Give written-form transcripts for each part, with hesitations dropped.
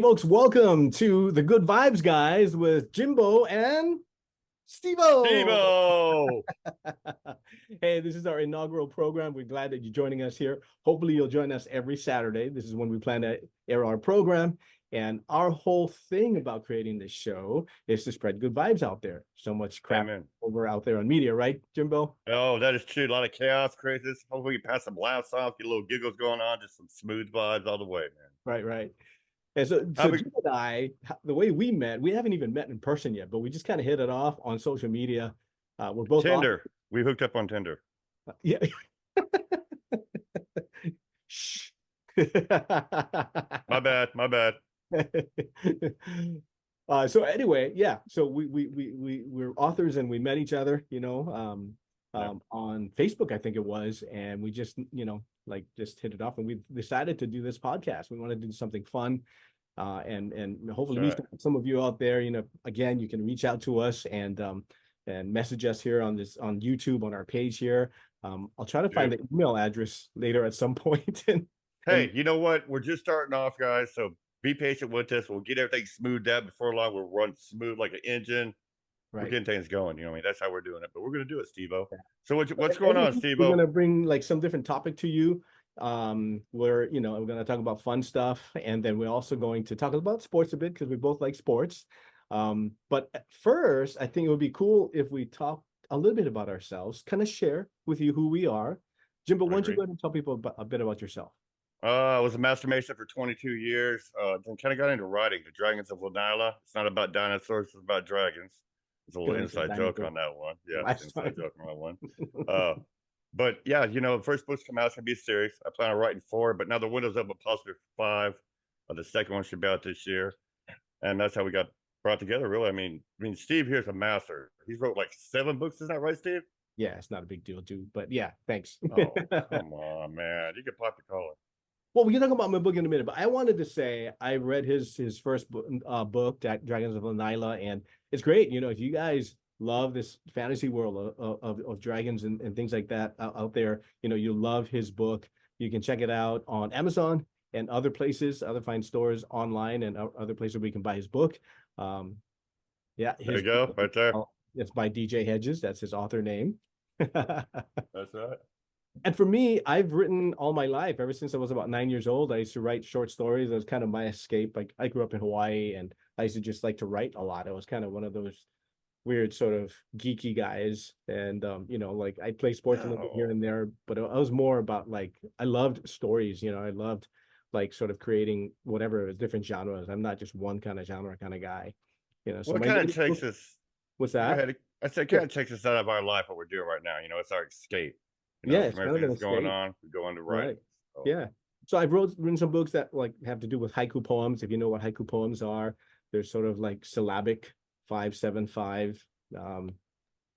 Hey, folks, welcome to the Good Vibes Guys with Jimbo and Stevo. Stevo. Hey, this is our inaugural program. We're glad that you're joining us here. Hopefully, you'll join us every Saturday. This is when we plan to air our program. And our whole thing about creating this show is to spread good vibes out there. So much crap Amen. over out there on media, right, Jimbo? Oh, that is true. A lot of chaos, craziness. Hopefully, you pass some laughs off, get a little giggles going on, just some smooth vibes all the way, man. Right, right. And so, How so we Jim and I, the way we met, we haven't even met in person yet, but we just kind of hit it off on social media. We're both off. Tinder. We hooked up on Tinder. Yeah. Shh. My bad. My bad. So anyway, yeah. So we're authors and we met each other, Yeah. on Facebook, I think it was, and we just, like just hit it off, and we decided to do this podcast. We wanted to do something fun, and hopefully That's meet right. some of you out there. Again, you can reach out to us and message us here on YouTube on our page here. I'll try to find Yep. the email address later at some point, and Hey, you know what? We're just starting off, guys. So be patient with us. We'll get everything smoothed out before long. We'll run smooth like an engine. We're right. getting things going. You know what I mean? That's how we're doing it. But we're going to do it, Stevo. So what's going Every on, week we're Stevo? gonna bring like some different topic to you. Where we're gonna talk about fun stuff, and then we're also going to talk about sports a bit because we both like sports. But at first, I think it would be cool if we talk a little bit about ourselves, kind of share with you who we are. Jimbo, why I don't you agree. go ahead and tell people a bit about yourself? I was a master mason for 22 years. Then kind of got into writing, The Dragons of Lanila. It's not about dinosaurs, it's about dragons. It's a little Good, good inside joke dinosaur. on that one. Yeah, it's an Last inside time. joke on that one. Uh, but yeah, the first book's come out. It's going to be a series. I plan on writing four, but now the window's up possibly five. The second one should be out this year. And that's how we got brought together, really. I mean, Steve here's a master. He's wrote like 7 books, isn't that right, Steve? Yeah, it's not a big deal, too. But yeah, thanks. Oh, come on, man. You can pop the collar. Well, we can talk about my book in a minute, but I wanted to say I read his first book, Dragons of Lanila, and it's great. If you guys love this fantasy world of dragons and things like that out there, you love his book. You can check it out on Amazon and other places, other fine stores online, and other places where you can buy his book. Um, yeah, There his you go, right there. it's by DJ Hedges. That's his author name. That's right. And for me, I've written all my life. Ever since I was about 9 years old, I used to write short stories. That was kind of my escape. Like I grew up in Hawaii, and I used to just like to write a lot. I was kind of one of those weird sort of geeky guys. And like I play sports a little bit here Oh. and there, but I was more about like I loved stories. I loved like sort of creating whatever different genres. I'm not just one kind of genre kind of guy. So Well, it my kind of latest takes book, us. what's Go that? ahead. I said, it Yeah, kind of takes us out of our life. What we're doing right now, it's our escape. yeah, it's From kind of everything an that's going escape. on, we go into writing. Right. So, Yeah. So I've written some books that like have to do with haiku poems. If you know what haiku poems are, they're sort of like syllabic, 5 7 5.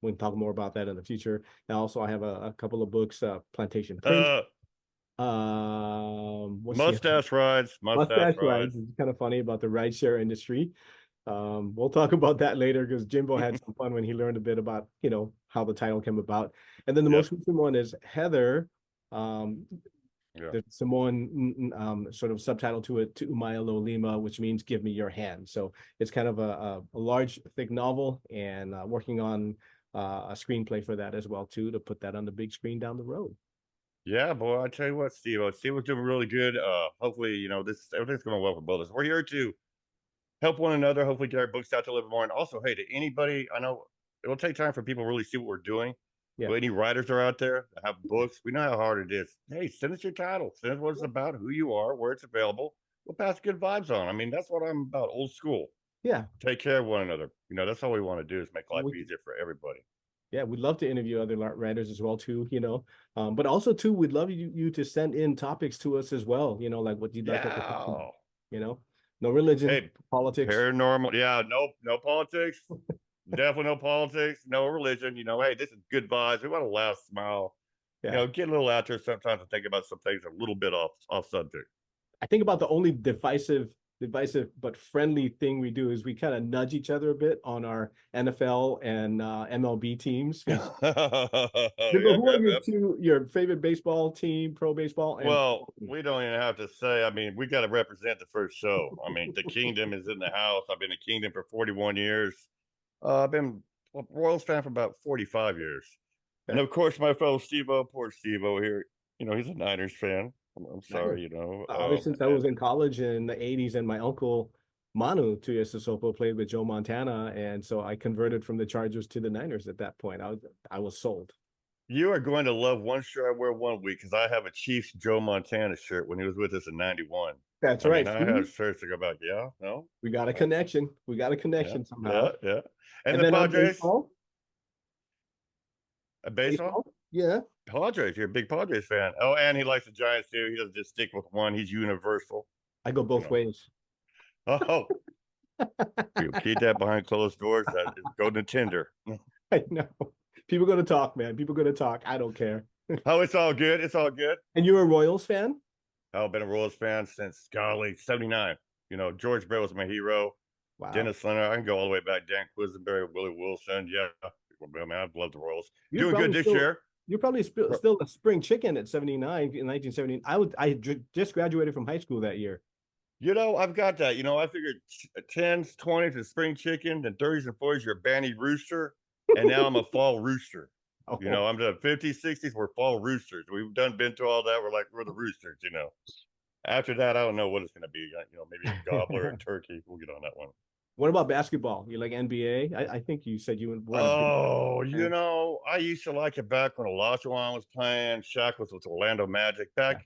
We can talk more about that in the future. And also I have a couple of books, Plantation Prince. uh, What's the mustache rides, mustache Mustache rides. Rides? It's kind of funny about the rideshare industry. We'll talk about that later because Jimbo had some fun when he learned a bit about, how the title came about. And then the Yep. most recent one is Heather. Um, Yeah. the Samoan sort of subtitle to it, to Umaya Lima, which means "Give me your hand." So it's kind of a large, thick novel, and working on a screenplay for that as well too, to put that on the big screen down the road. Yeah, boy. I tell you what, Steve was doing really good. Hopefully, this everything's going well for both of us. We're here to help one another. Hopefully, get our books out to a little bit more. And also, hey, to anybody, I know it'll take time for people to really see what we're doing. Yeah, But any writers are out there that have books, we know how hard it is. Hey, send us your title. Send us what it's about, who you are, where it's available. We'll pass good vibes on. I mean, that's what I'm about. Old school. yeah. Take care of one another. That's all we want to do is make life We easier for everybody. Yeah, we'd love to interview other writers as well too, but also too, we'd love you to send in topics to us as well, like what you'd like us to talk about, Yeah. you know, no religion, Hey, politics. paranormal. Yeah, no politics. Definitely no politics, no religion. Hey, this is good vibes. We want to laugh, smile. Yeah. Get a little out there sometimes and think about some things a little bit off subject. I think about the only divisive divisive but friendly thing we do is we kind of nudge each other a bit on our NFL and MLB teams. Because Jimbo, Yeah, who are yeah, your yeah. two your favorite baseball team, pro baseball and Well, football team? we don't even have to say. I mean, we got to represent the first show. I mean, the kingdom is in the house. I've been a kingdom for 41 years. I've been a Royals fan for about 45 years. And Okay. of course, my fellow Stevo, poor Stevo here, he's a Niners fan. I'm Niners. sorry, Ever since I and was in college in the 80s and my uncle Manu Tuiasosopo played with Joe Montana. And so I converted from the Chargers to the Niners at that point. I was sold. you are going to love one shirt I wear one week because I have a Chiefs Joe Montana shirt when he was with us in '91. That's I right. mean, I have See, shirts that go back, yeah, no, we got a no, connection. We got a yeah, connection yeah, somehow. yeah. And And the then on Padres, baseball, baseball, baseball, yeah, Padres, you're a big Padres fan. Oh, and he likes the Giants too. He doesn't just stick with one. He's universal. I go You both know. ways. Oh, you keep that behind closed doors. That is go to Tinder. I know. People going to talk, man. People going to talk. I don't care. Oh, it's all good. It's all good. And you're a Royals fan? I've been a Royals fan since golly '79. George Brett was my hero. Wow. Dennis Leonard. I can go all the way back. Dan Quisenberry, Willie Wilson. Yeah, man, I've loved the Royals. You're Doing good probably this still year. you're probably still a spring chicken at 79 in 1970. I just graduated from high school that year. I've got that. I figured 10s, 20s is spring chicken, then 30s and 40s, you're a banty rooster. And now I'm a fall rooster. Oh, I'm the 50s, 60s, we're fall roosters. We've been through all that. We're the roosters. After that, I don't know what it's going to be. Maybe a gobbler or a turkey. We'll get on that one. what about basketball? You like NBA? I think you said you weren't a big Oh, fan. I used to like it back when Olajuwon was playing. Shaq was with Orlando Magic Yeah. back.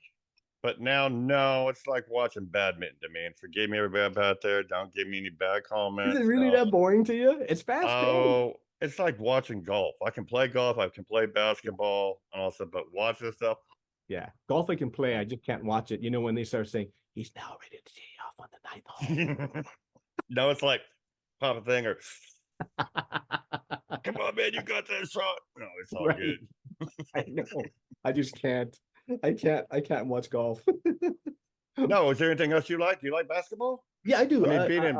But now, no, it's like watching badminton to me. And forgive me, everybody out there. Don't give me any bad Is it comments. really No. that boring to you? It's fast paced. Oh, it's like watching golf. I can play golf. I can play basketball and also, but watch this stuff. Yeah, golf I can play. I just can't watch it. You know when they start saying he's now ready to tee off on the ninth hole. No, it's like pop a thing or come on, man, you got that shot. No, it's all Right. good. I know. I just can't. I can't watch golf. No, is there anything else you like? Do you like basketball? Yeah, I I do. mean, being in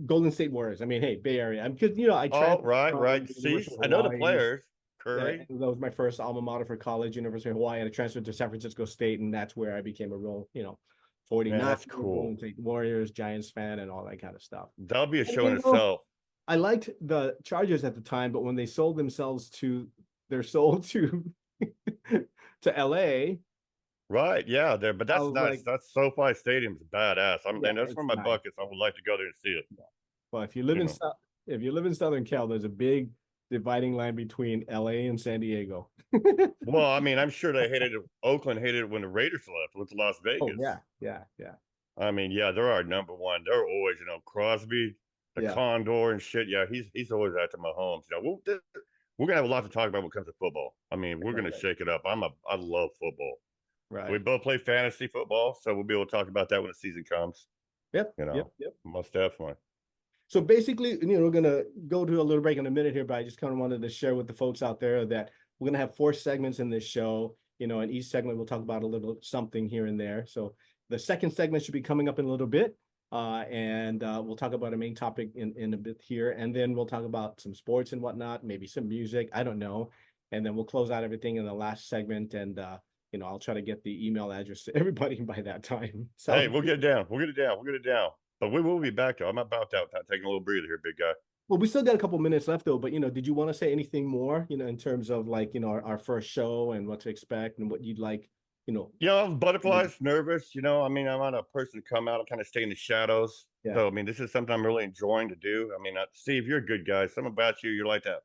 Golden State Warriors. I mean, hey, Bay Area. Because I oh, transferred right, from right. the See, University of I know the Hawaii. players. And Curry. that was my first alma mater for college, University of Hawaii, and I transferred to San Francisco State, and that's where I became a real, Man, 49 that's Golden cool. State Warriors, Giants fan, and all that kind of stuff. That'll be a And show in itself. I liked the Chargers at the time, but when they sold themselves they're sold to to LA. Right. Yeah, there, but I that's was nice. like, That's SoFi Stadium's badass. yeah, And that's it's one of my nice. buckets. I would like to go there and see it. Well, if you live You in know. if you live in Southern Cal, there's a big dividing line between LA and San Diego. Well, I mean, I'm sure they hated it. Oakland hated it when the Raiders left with Las Oh Vegas. yeah, yeah, yeah, I mean, yeah, they're our number one. They're always, Crosby, the yeah. Condor and shit. Yeah, he's always after Mahomes. We're gonna have a lot to talk about when it comes to football. I mean, we're gonna Right, shake it up. I love football. We right. both play fantasy football, so we'll be able to talk about that when the season comes. Yep, You yep, know, yep. most definitely. So basically, we're gonna go to a little break in a minute here, but I just kind of wanted to share with the folks out there that we're gonna have 4 segments in this show. And each segment we'll talk about a little something here and there. So the second segment should be coming up in a little bit. And we'll talk about a main topic in a bit here, and then we'll talk about some sports and whatnot, maybe some music, I don't know. And then we'll close out everything in the last segment, and I'll try to get the email address to everybody by that time. Hey, So we'll get it down. We'll get it down. We'll get it down. But we will be back though. I'm about that taking a little breather here, big guy. well, we still got a couple minutes left though, but did you want to say anything more, in terms of like, our first show and what to expect and what you'd like, Butterflies, nervous. I mean, I'm not a person to come out and kind of stay in the shadows. yeah, So, I mean, this is something I'm really enjoying to do. I mean, Steve, you're a good guy. Something about you, you're like that.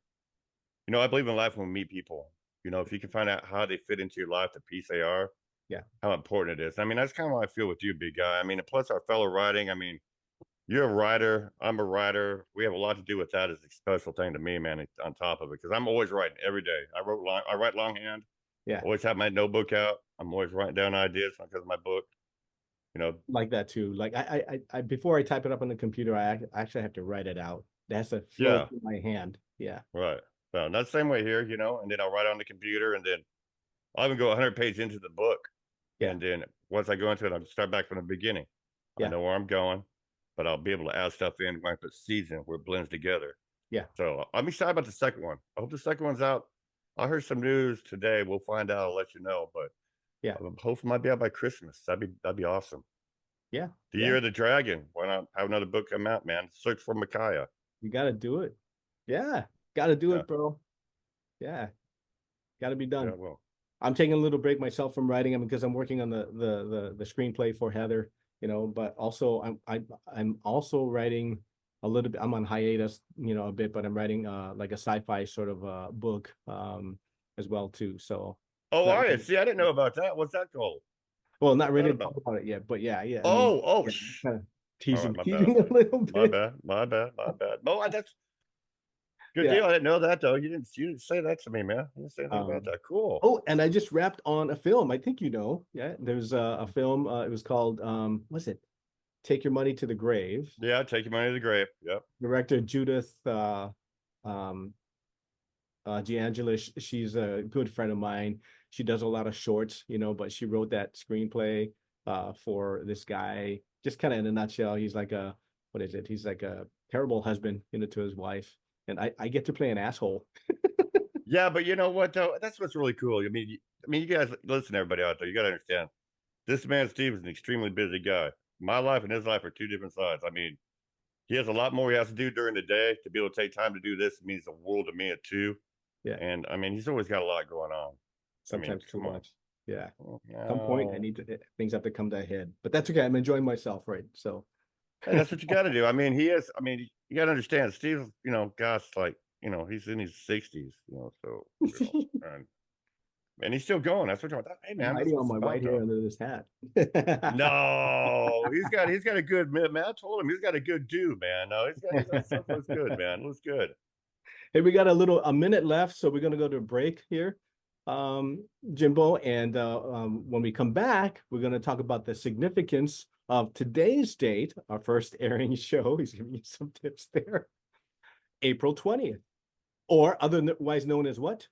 I believe in life when we meet people. If you can find out how they fit into your life, the piece they are, yeah, how important it is. I mean, that's kind of what I feel with you, big guy. I mean, plus our fellow writing. I mean, you're a writer. I'm a writer. We have a lot to do with that. Is a special thing to me, man. On top of it, because I'm always writing every day. I write longhand. yeah, Always have my notebook out. I'm always writing down ideas because of my book. You know, like that too. Like I before I type it up on the computer, I actually have to write it out. It has to flow yeah, through my hand. Yeah, right. So that's the same way here, and then I'll write on the computer, and then I'll even go 100 pages into the book, yeah, and then once I go into it, I'll start back from the beginning. I yeah. know where I'm going. but I'll be able to add stuff in when I put season where it blends together. Yeah. So I'm excited about the second one. I hope the second one's out. I heard some news today. We'll find out. I'll let you know. But Yeah. hopefully, might be out by Christmas. That'd be awesome. Yeah. The Yeah. Year of the Dragon. Why not have another book come out, man? Search for Micaiah. You got to do it. Yeah. Got to do Yeah, it, bro. Yeah. Got to be yeah, done. well. I'm taking a little break myself from writing them because I'm working on the screenplay for Heather, but also I'm also writing a little bit. I'm on hiatus, a bit, but I'm writing like a sci-fi sort of book as well too. So Oh, not are you? ready, See, I didn't know about that. What's that called? well, not What's that ready to talk about? about it yet, but yeah, yeah. I mean, Oh, oh, yeah, shh. kind of All right, teasing my bad. teasing a little My bit. bad. My bad. My bad. No, that's good Yeah. deal. I didn't know that though. You didn't say that to me, man. You didn't say anything about Um, that. Cool. oh, and I just wrapped on a film. I think yeah. There's a film. It was called what's it? Take Your Money to the Grave. Yeah, take your money to the grave. Yep. Director Judith um D'Angelis. She's a good friend of mine. She does a lot of shorts, but she wrote that screenplay for this guy. Just kind of in a nutshell, he's like a what is it? He's like a terrible husband, to his wife. And I get to play an asshole. Yeah, but you know what though? That's what's really cool. You guys listen, everybody out there. You got to understand. This man Steve is an extremely busy guy. My life and his life are two different sides. I mean, he has a lot more he has to do during the day to be able to take time to do this. It means the world to me at two. Yeah, And I mean, he's always got a lot going on. I mean, sometimes too come on. much. Yeah. Oh, Some point I no. need to things have to come to a head. But that's okay. I'm enjoying myself, right? So Hey, that's what you got to do. I mean, he is. I mean, you got to understand. Steve, gosh, like, he's in his 60s. So and he's still going. That's what you're. Hey, I'm man, that's hiding what all it's my about, white hair though. under this hat. No, he's got a good man. I told him he's got a good dude, man. No, that stuff looks good, man. Looks good. Hey, we got a minute left, so we're gonna go to a break here, Jimbo. And when we come back, we're gonna talk about the significance of today's date, our first airing show. He's giving you some tips there. April 20th, or otherwise known as what?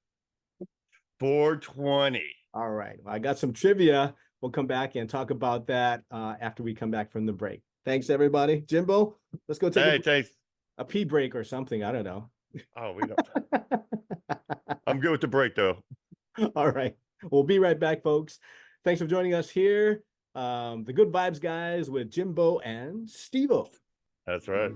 420. All right. Well, I got some trivia. We'll come back and talk about that after we come back from the break. Thanks, everybody. Jimbo, let's go take Hey, thanks. a pee break or something. I don't know. Oh, we don't. I'm good with the break though. All right. We'll be right back, folks. Thanks for joining us here. The Good Vibes guys with Jimbo and Stevo. That's right.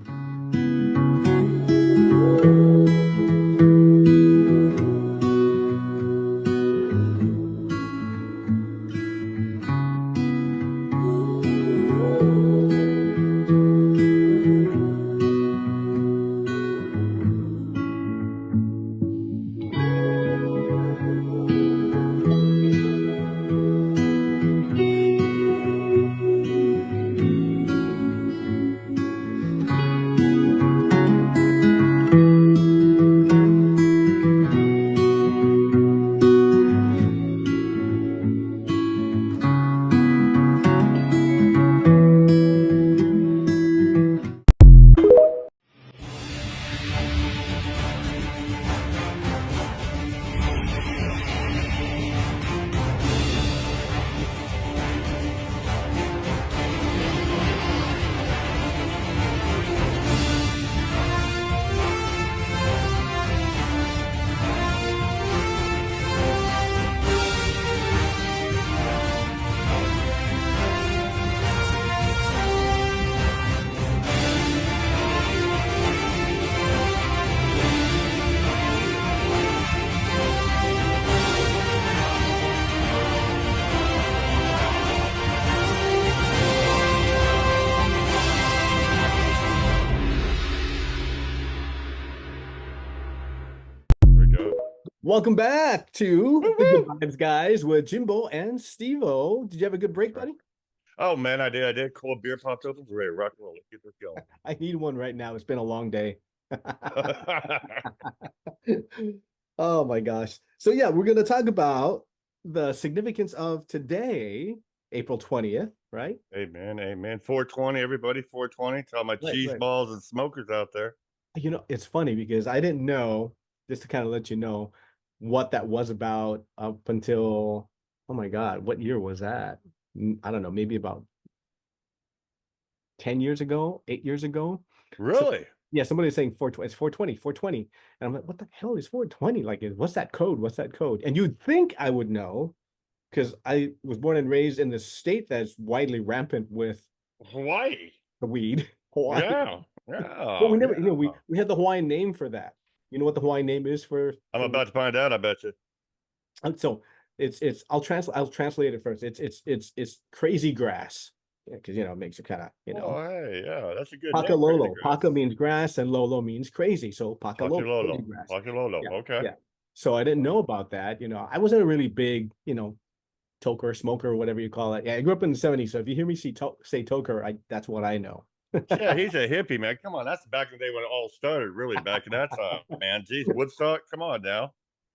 There we go. Welcome back to the Good Woo-hoo! Vibes guys with Jimbo and Stevo. Did you have a good break, Right. buddy? Oh man, I did. Cold beer popped open. We're ready to rock and roll. Let's get this going. I need one right now. It's been a long day. Oh my gosh. So yeah, we're going to talk about the significance of today, April 20th, right? Amen, amen. 420, everybody. 420. To all my Right, cheese right. balls and smokers out there. It's funny because I didn't know, just to kind of let you know what that was about up until, oh my God, what year was that? I don't know, maybe about 10 years ago, 8 years ago. So Really? yeah, somebody was saying 420, it's 420, 420. And I'm like, what the hell is 420? Like, what's that code? What's that code? And you'd think I would know because I was born and raised in the state that's widely rampant with Hawaii. the weed, Hawaii. Yeah. But we Yeah. never, Yeah. we had the Hawaiian name for that. You know what the Hawaiian name is I'm for about to find out, I bet you. so it's I'll translate it first. It's crazy grass. Yeah, because it makes it kind of, Oh, hey, yeah, that's a good name, Crazy Pakalolo. Paka Grass. means grass and Lolo means crazy. So Pakalolo, crazy Pakilolo. grass. Pakilolo. Yeah, Okay. yeah. So I didn't know about that. I wasn't a really big, toker, smoker, whatever you call it. Yeah, I grew up in the 70s. So if you hear me say toker, that's what I know. Yeah, he's a hippie, man. Come on, that's back in the day when it all started, really, back in that time, man. Geez, Woodstock, come on now.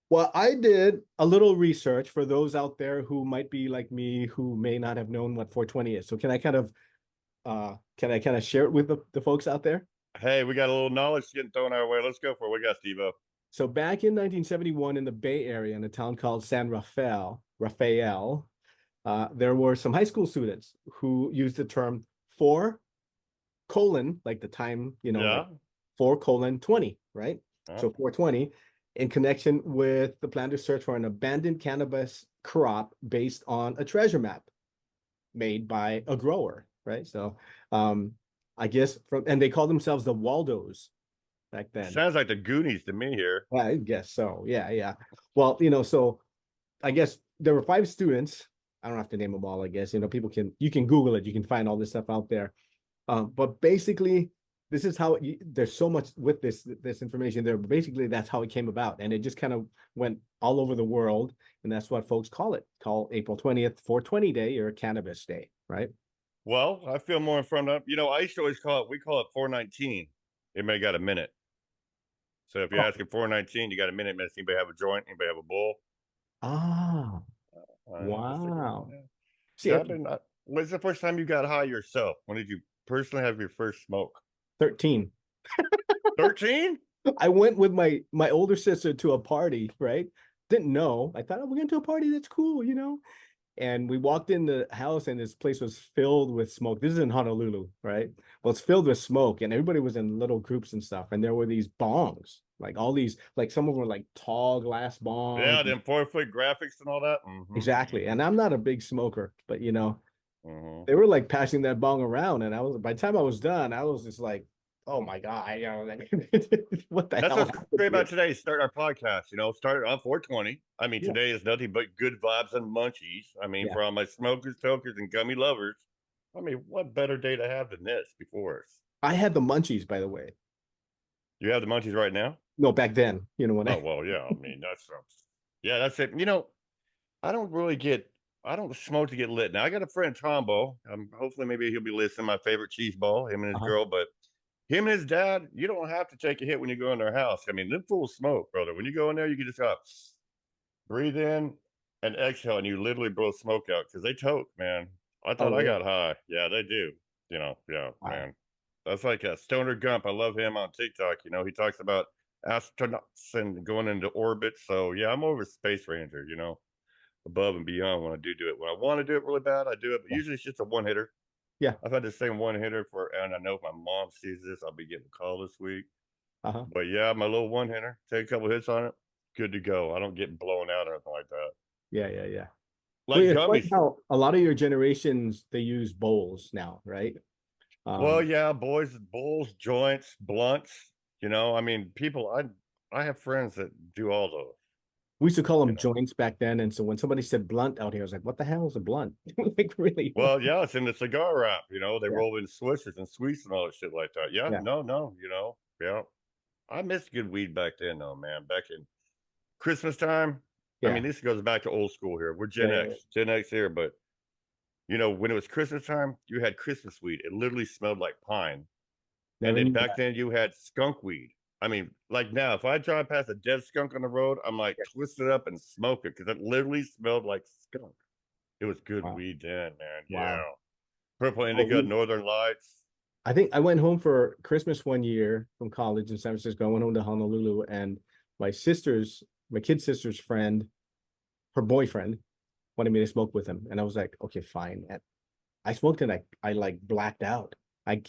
Well, I did a little research for those out there who might be like me, who may not have known what 420 is. So can I kind of share it with the folks out there? Hey, we got a little knowledge getting thrown our way. Let's go for it. We got Stevo. So back in 1971 in the Bay Area in a town called Rafael, there were some high school students who used the term 4 colon, like the time, like Yeah. 4:20, right? Yeah. So 420 in connection with the plan to search for an abandoned cannabis crop based on a treasure map made by a grower, right? So I guess and they called themselves the Waldos back then. Sounds like the Goonies to me here. I guess so. Yeah, yeah. Well, so I guess there were 5 students. I don't have to name them all, I guess. You can Google it, you can find all this stuff out there. But basically, this is how there's so much with this information there. But basically, that's how it came about, and it just kind of went all over the world, and that's what folks call April 20th 420 Day or Cannabis Day, right? Well, I feel more in front of, I used to always we call it 419. Everybody got a minute. So if you're Oh, asking 419, you got a minute. Does anybody have a joint? Anybody have a bowl? ah, Just a, wow. yeah. See, Yeah, I've been. When's the first time you got high yourself? When did you personally have your first smoke? 13. 13? I went with my older sister to a party, right? Didn't know. I thought, oh, we're going to a party. That's cool. And we walked in the house and this place was filled with smoke. This is in Honolulu, right? Well, it's filled with smoke and everybody was in little groups and stuff. And there were these bongs, like all these, like some of them were like tall glass bongs. Yeah, them 4-foot graphics and all that. Mm-hmm. Exactly. And I'm not a big smoker, but Mm-hmm. they were like passing that bong around. And by the time I was done, I was just like, oh my God, what the That's hell what's happened great here? about today. Start our podcast. Started on 420. I mean, Yeah. today is nothing but good vibes and munchies. I mean, Yeah. for all my smokers, tokers, and gummy lovers. I mean, what better day to have than this before us? I had the munchies, by the way. You have the munchies right now? No, back then, when Oh well, yeah. I mean, yeah, that's it. I don't really I don't smoke to get lit. Now I got a friend Tombo. Hopefully maybe he'll be listening. My favorite cheese ball, him and his uh-huh. girl. But him and his dad, you don't have to take a hit when you go in their house. I mean, them full of smoke, brother. When you go in there, you can just breathe in and exhale, and you literally blow smoke out because they toke, man. I Oh, thought I really? got high. Yeah, they do. Yeah, Wow. man. That's like a Stoner Gump. I love him on TikTok. He talks about astronauts and going into orbit. So yeah, I'm over space ranger. Above and beyond when I do it. When I want to do it really bad, I do it. But Yeah. usually it's just a one hitter. Yeah. I've had the same one hitter and I know if my mom sees this, I'll be getting a call this week. Uh-huh. But yeah, my little one hitter, take a couple hits on it, good to go. I don't get blown out or anything like that. Yeah, yeah, yeah. Well, Like yeah, it's like gummies. how a lot of your generations they use bowls now, right? Well, Um, yeah, boys, bulls, joints, blunts. I mean, I have friends that do all those. we used to call You them know. joints back then, and so when somebody said blunt out here, I was like, "What the hell is a blunt?" Like, really? Well, yeah, it's in the cigar wrap. They Yeah, roll in swishers and sweets and all that shit like that. Yeah, yeah, no. Yeah. I miss good weed back then, though, man. Back in Christmas time. I yeah, mean, this goes back to old school here. We're yeah, Gen yeah, X, yeah. Gen X here, but when it was Christmas time, you had Christmas weed. It literally smelled like pine. And Never then knew back that. then, you had skunk weed. I mean, like now, if I drive past a dead skunk on the road, I'm like Yeah. twist it up and smoke it because it literally smelled like skunk. It was good Wow, weed then, man. wow. Yeah, purple Oh, indigo, Northern Lights. I think I went home for Christmas one year from college in San Francisco. I went home to Honolulu, and my kid sister's friend, her boyfriend, wanted me to smoke with him, and I was like, okay, fine. And I smoked and I like blacked out.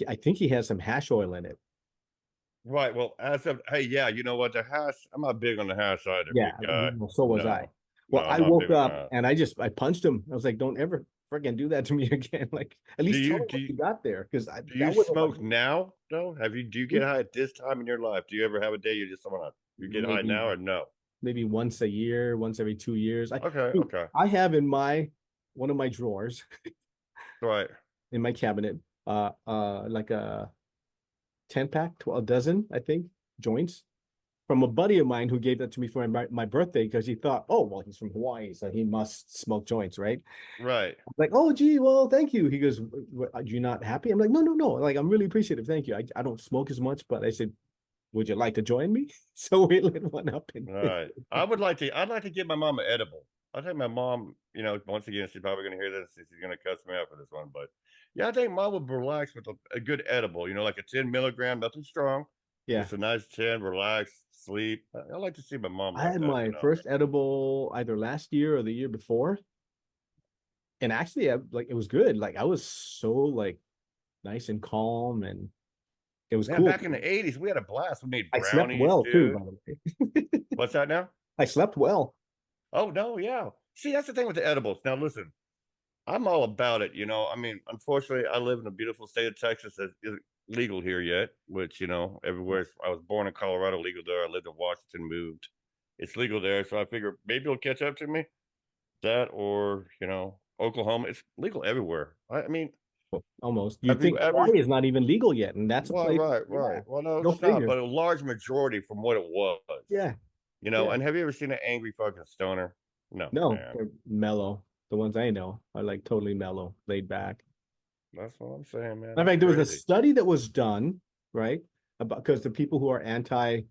I think he has some hash oil in it. Right. Well, as of hey, yeah, you know what? The hash. I'm not big on the hash either, Yeah, big guy. well, so was I. No, Well, no, I'm I not big woke on up that. and I punched him. I was like, don't ever freaking do that to me again. Like, at Do least tell you me do what you, you got there, because do you that was smoke like now though? Do you get high at this time in your life? Do you ever have a day you just want to you get high maybe now or no? maybe once a year, once every 2 years. Okay, Dude, okay, I have in my one of my drawers right, in my cabinet, like a 10 pack, 12 dozen, I think, joints from a buddy of mine who gave that to me for my birthday because he thought, oh, well, he's from Hawaii, so he must smoke joints, right? right. I'm like, oh, gee, well, thank you. He goes, are you not happy? I'm like, no, no, no. Like, I'm really appreciative. Thank you. I don't smoke as much, but I said, would you like to join me? So we lit one up and All right. I'd like to give my mom an edible. I think my mom, once again, she's probably going to hear this. She's going to cuss me out for this one, but yeah, I think mom would relax with a good edible, like a 10 milligram, nothing strong, yeah. just a nice 10, relax, sleep. I like to see my mom I like had that, my first edible either last year or the year before. And actually, like it was good. Like I was so like nice and calm and it was Man, cool. back in the 80s, we had a blast. We made I slept brownies, well too, by dude. the way. What's that now? I slept well. Oh, no, yeah. See, that's the thing with the edibles. Now, listen, I'm all about it. I mean, unfortunately, I live in a beautiful state of Texas that isn't legal here yet, which, everywhere. I was born in Colorado, legal there. I lived in Washington, moved. It's legal there. So I figure maybe it'll catch up to me. That or, Oklahoma. It's legal everywhere. I mean, Almost. You have you think ever? Hawaii is not even legal yet, and that's a Well, place. right, right. Yeah, Well, no, go it's not, figure. but a large majority from what it was. Yeah, yeah. And have you ever seen an angry fucking stoner? No, No, man. they're mellow. The ones I know are like totally mellow, laid back. That's what I'm saying, man. In That's fact, there was a crazy. study that was done, right? About because the people who are anti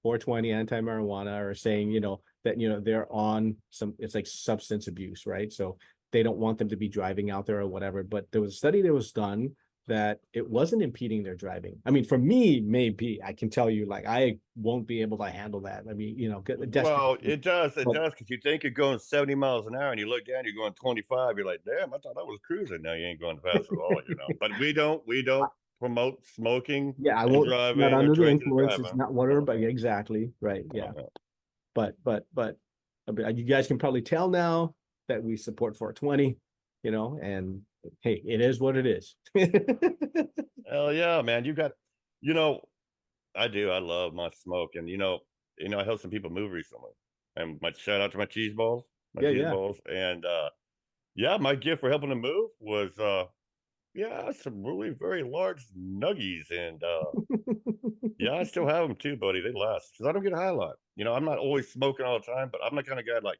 420, anti marijuana are saying, that they're on some it's like substance abuse, right? So they don't want them to be driving out there or whatever. But there was a study that was done that it wasn't impeding their driving. I mean, for me, maybe I can tell you, like, I won't be able to handle that. I mean, Well, desperately. it But does, because you think you're going 70 miles an hour and you look down, you're going 25. You're like, damn, I thought I was cruising. Now you ain't going fast at all. But we don't promote smoking yeah, I and won't. Not driving or under the drinking and influence. It's driving. not whatever. Uh, But yeah, exactly right. Yeah. uh, But you guys can probably tell now that we support 420, and hey, it is what it is. Hell yeah, man. You know, I do. I love my smoke, and I helped some people move recently. And my shout out to my Yeah, cheese yeah. balls, and yeah, my gift for helping them move was yeah, some really very large nuggies, and yeah, I still have them too, buddy. They last because I don't get high a lot. I'm not always smoking all the time, but I'm the kind of guy like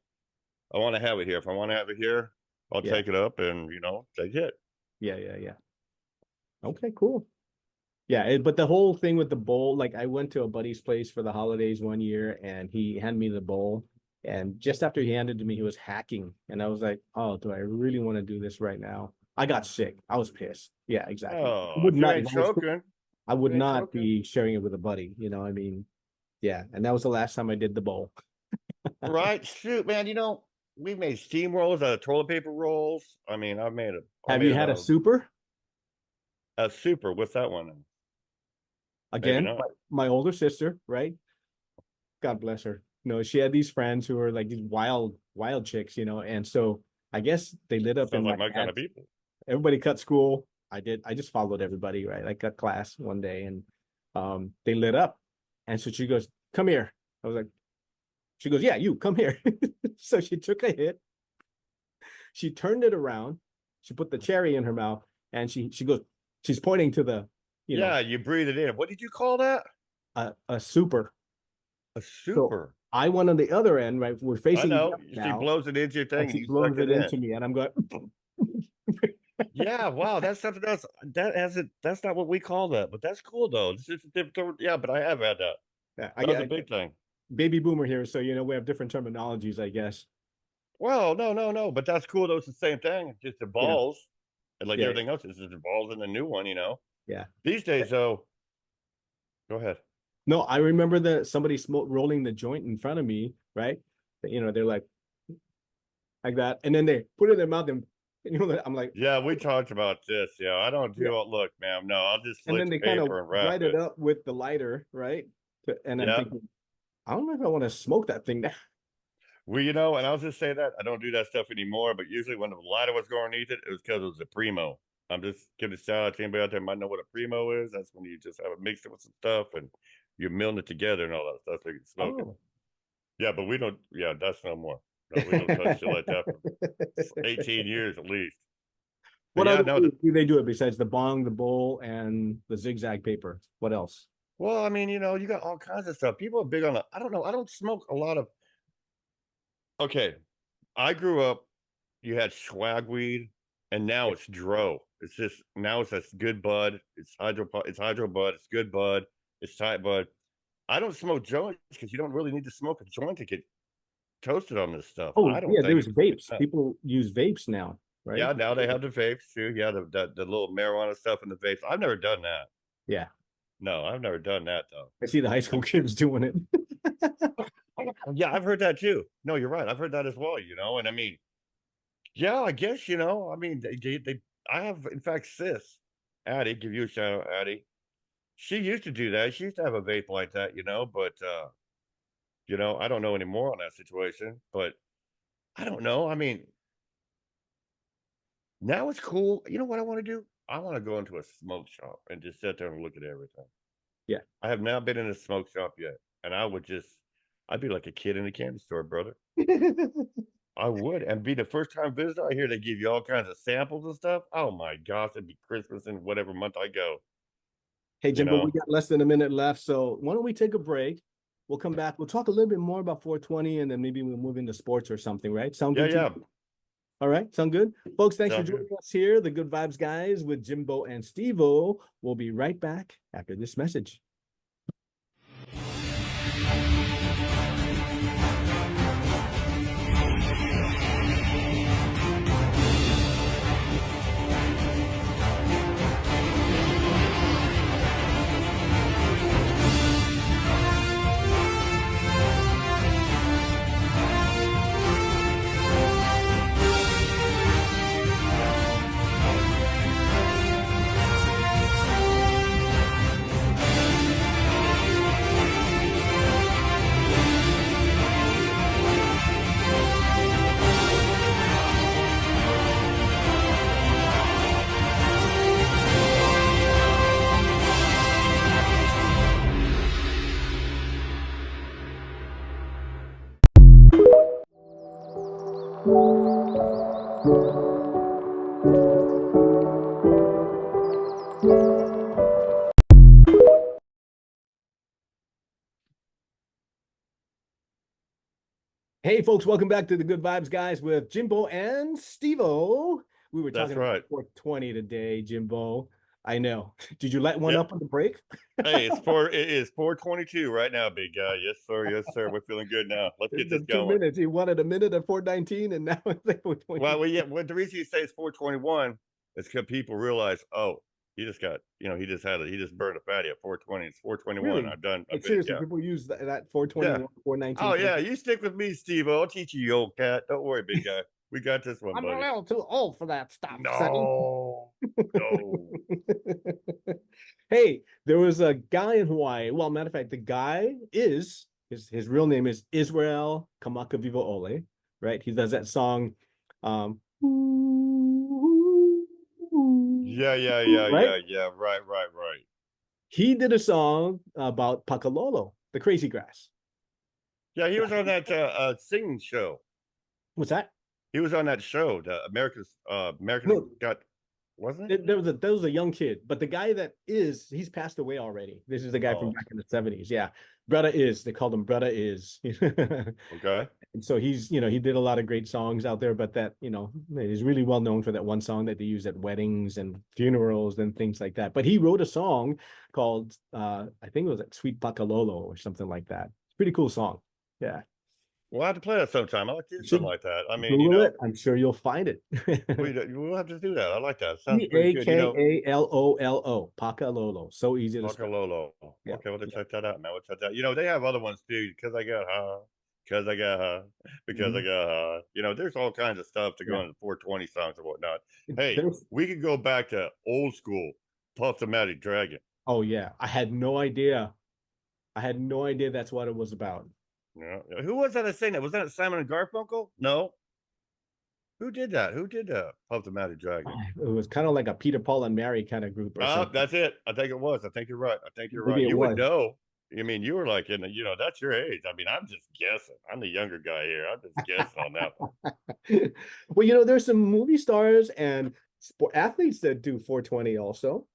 I want to have it here. If I want to have it here, I'll Yeah, take it up and take it. yeah, yeah, yeah. Okay, cool. Yeah, but the whole thing with the bowl, like I went to a buddy's place for the holidays one year and he handed me the bowl. And just after he handed it to me, he was hacking. And I was like, oh, do I really want to do this right now? I got sick. I was pissed. Yeah, exactly. Oh, Would if you not, ain't choking, I would you ain't not choking. be sharing it with a buddy. I mean, yeah. And that was the last time I did the bowl. Right? Shoot, man. We made steam rolls out of toilet paper rolls. I mean, I Have made you it had out a of super? super. What's that one? Maybe Again, not. my older sister, right? God bless her. She had these friends who were like these wild, wild chicks, and so I guess they lit up in Sounds my like my kind of dad's. people. Everybody cut school. I did. I just followed everybody, right? I cut class one day, and they lit up, and so she goes, "Come here." I was like, she goes, "Yeah, you come here." So she took a hit. She turned it around. She put the cherry in her mouth, and she goes, she's pointing to the, Yeah, you breathe it in. What did you call that? a super. A So super. I went on the other end, right? We're I facing know. them She now, blows it into your and thing and she you suck blows it it in. into me, and I'm going. Yeah, wow, that's something else. That hasn't. That's not what we call that, but that's cool though. This is a different. Yeah, but I have had that. Yeah, That was a big thing. baby boomer here, so we have different terminologies, I guess. Well, no, no, no, but that's cool though. It's the same thing. It just Yeah, evolves, and like yeah, everything else, it just evolves in the new one. yeah. These days, though, go ahead. No, I remember that somebody rolling the joint in front of me, right? They're like that, and then they put it in their mouth and I'm like, Yeah, we talked about this. Yeah, I don't yeah. do it. Look, ma'am, no, I'll just And slit then the they kind of paper and wrap light it it. up with the lighter, right? And I'm Yeah. thinking, I don't know if I want to smoke that thing now. Well, and I'll just say that I don't do that stuff anymore. But usually, when the lighter was going underneath it, it was because it was a primo. I'm just giving a shout out to anybody out there who might know what a primo is. That's when you just have it mixed it with some stuff and you're milling it together and all that stuff so you can smoke it. Oh. Yeah, but we don't. Yeah, that's no more. No, we don't touch shit like that for 18 years at least. But What yeah, other no. food do they do it besides the bong, the bowl, and the zigzag paper? What else? Well, I mean, you got all kinds of stuff. People are big on. I don't know. I don't smoke a lot of. Okay, I grew up. You had swag weed, and now Yeah. it's dro. It's just now it's that's good bud. It's hydro bud. It's good bud. It's tight bud. I don't smoke joints because you don't really need to smoke a joint to get toasted on this stuff. I Oh, don't yeah, think there's it's vapes. enough. People use vapes now, right? Yeah, now they have the vapes too. Yeah, the little marijuana stuff in the vapes. I've never done that. Yeah. No, I've never done that though. I see the high school kids doing it. Yeah, I've heard that too. No, you're right. I've heard that as well. And I mean, yeah, I guess I mean, they I have in fact sis, Addie, give you a shout out, Addie. She used to do that. She used to have a vape like that, but I don't know anymore on that situation. But I don't know. I mean, now it's cool. You know what I want to do? I want to go into a smoke shop and just sit there and look at everything. Yeah. I have not been in a smoke shop yet, and I'd be like a kid in a candy store, brother. I would, and be the first time visitor. I hear they give you all kinds of samples and stuff. Oh my gosh, it'd be Christmas in whatever month I go. Hey, You Jimbo, we know? got less than a minute left. So why don't we take a break? We'll come back. We'll talk a little bit more about 420 and then maybe we'll move into sports or something, right? Sound Yeah, good to yeah. you? All right. Sound good? Folks, thanks for Sounds good. joining us here. The Good Vibes guys with Jimbo and Stevo. We'll be right back after this message. Hey, folks, welcome back to the Good Vibes guys with Jimbo and Stevo. We were That's talking about right. 420 today, Jimbo. I know. Did you let one Yep. up on the break? Hey, it is 4:22 right now, big guy. Yes, sir. Yes, sir. We're feeling good now. Let's It's get this been two going. minutes. He wanted a minute at 419, and now it's like 420. The reason you say it's 421 is because people realize, oh, he just burned a fatty at 420. It's 421. Really? I've Like, been, seriously, yeah. people use that Yeah. 421, 419, Oh, yeah. You stick with me, Steve. I'll teach you, you old cat. Don't worry, big guy. We got this one, I'm a buddy. little too old for that stuff, sonny. No, no. Hey, there was a guy in Hawaii. Well, matter of fact, the guy is his real name is Israel Kamaka Viva Ole, right? He does that song, Yeah, yeah, yeah, right? yeah, yeah. Right, right, right. He did a song about Pakalolo, the crazy grass. Yeah, he was on that singing show. What's that? He was on that show, the America's No, Got, wasn't it? there was a young kid, but the guy that he's passed away already. This is the guy from Oh, back in the 70s. Yeah. Brother is. They called him Brother is. okay. And so he did a lot of great songs out there, but he's really well known for that one song that they use at weddings and funerals and things like that. But he wrote a song called I think it was like Sweet Pakalolo or something like that. Pretty cool song. Yeah. We'll have to play that sometime. I like to do You something should like that. I mean, Google it. I'm sure you'll find it. we'll have to do that. I like that. Sounds pretty good. Pakalolo. Pakalolo. So easy to spell. Lolo. Yeah. Okay, we'll have to Yeah. check that out, man. We'll check that. They have other ones too, because I got high. because I got because I Mhm. got there's all kinds of stuff to go Yeah. into 420 songs and whatnot. Hey, There's we could go back to old school Puff the Magic Dragon. oh yeah. I had no idea. I had no idea that's what it was about. Who was that saying that? Was that Simon and Garfunkel? No. Who did that? Who did Puff the Magic Dragon? It was kind of like a Peter, Paul, and Mary kind of group or Oh, something. that's it. I think it was. I think you're right. I think you're Maybe right. it You would was. know. I mean, you were like that's your age. I mean, I'm just guessing. I'm the younger guy here. I'm just guessing on that one. Well, there's some movie stars and sport athletes that do 420 also.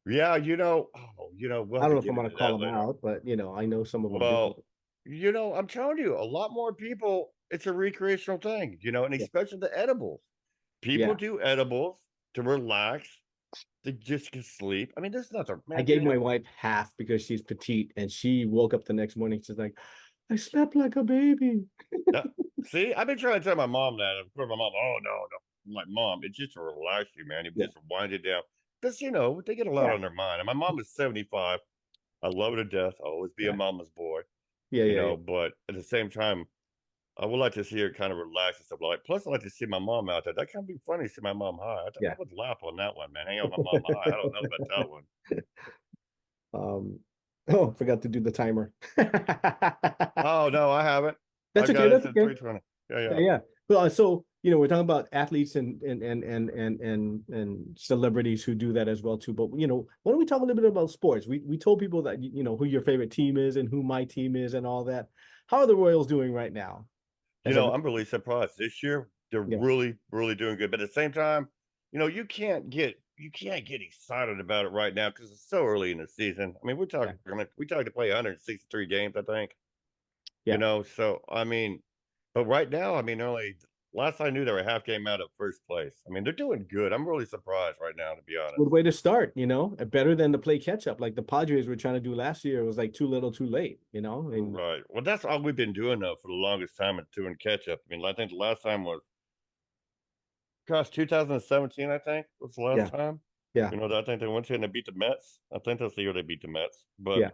Yeah, we'll I have don't to know if get I'm going into to call that them later. out, but I know some of them do. Well, I'm telling you, a lot more people, it's a recreational thing, and Yeah. especially the edibles. People Yeah. do edibles to relax, to just get sleep. I mean, there's nothing, I man, gave my wife half because she's petite and she woke up the next morning. She's like, I slept like a baby. that, see, I've been trying to tell my mom that. Of course, my mom, oh, no, no. I'm like, Mom, it's just to relax you, man. You Yeah. just wind it down. Because, they get a lot Yeah. on their mind. And my mom is 75. I love her to death. I'll always be a Yeah. mama's boy, Yeah. Yeah. Yeah. but at the same time, I would like to see her kind of relax and stuff like. Plus, I like to see my mom out there. That can be funny to see my mom high. I Yeah. would laugh on that one, man. Hang out with my mom high. I don't know about that one. Um, oh, forgot to do the timer. Oh no, I haven't. I That's okay. got it That's at okay. 3:20. Yeah, Yeah, yeah. yeah. Well, so we're talking about athletes and celebrities who do that as well too. But why don't we talk a little bit about sports? We told people that who your favorite team is and who my team is and all that. How are the Royals doing right now? As of I'm really surprised this year. They're yeah, really, really doing good. But at the same time, you can't get excited about it right now because it's so early in the season. I mean, yeah, we talked to play 163 games, I think. yeah. So I mean, but right now, I mean, only last I knew they were half game out of first place. I mean, they're doing good. I'm really surprised right now, to be Good honest. way to start. Better than to play catch up like the Padres were trying to do last year. It was like too little, too late. And Right. Well, that's all we've been doing though for the longest time and doing catch up. I mean, I think the last time was, gosh, 2017. I think was the last yeah, time. yeah, I think they went to and they beat the Mets. I think that's the year they beat the Mets. But yeah,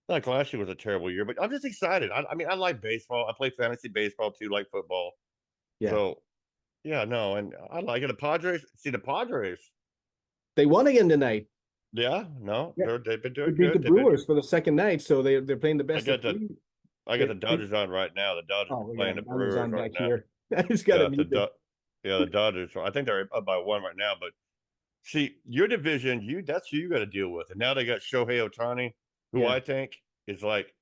like last year was a terrible year. But I'm just excited. I mean, I like baseball. I play fantasy baseball too, like football. yeah. So yeah, no, and I like it. The Padres. See the Padres. They won again tonight. Yeah, no, Yeah, they've been they doing beat the good. They've been. Brewers for the second night, so they're playing the I best of got the three. I got They, the they, Dodgers on right now. The Dodgers oh, are we got playing it. the I was Brewers on right back now. here. I just got to Yeah, mute it. yeah, the Dodgers. I think they're up by one right now. But see, your division, that's who you got to deal with. And now they got Shohei Ohtani, who Yeah, I think is like,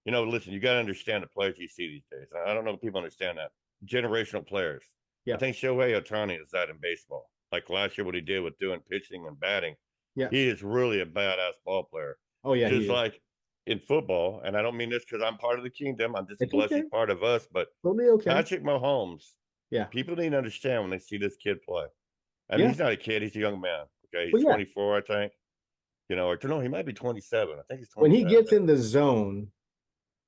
listen, you got to understand the players you see these days. I don't know if people understand that. Generational players. I yeah, think Shohei Ohtani is that in baseball. Like last year, what he did with doing pitching and batting, yeah. he is really a badass ball player. Oh yeah, he Just is. like in football, and I don't mean this because I'm part of the kingdom. I'm just It's blessed okay. he's part of us. But Totally okay. Patrick Mahomes, Yeah, people need to understand when they see this kid play. I mean, yeah. he's not a kid; he's a young man. Okay, he's Well, yeah. 24, I think. Or no, he might be 27. I think he's When he 27. gets in the zone,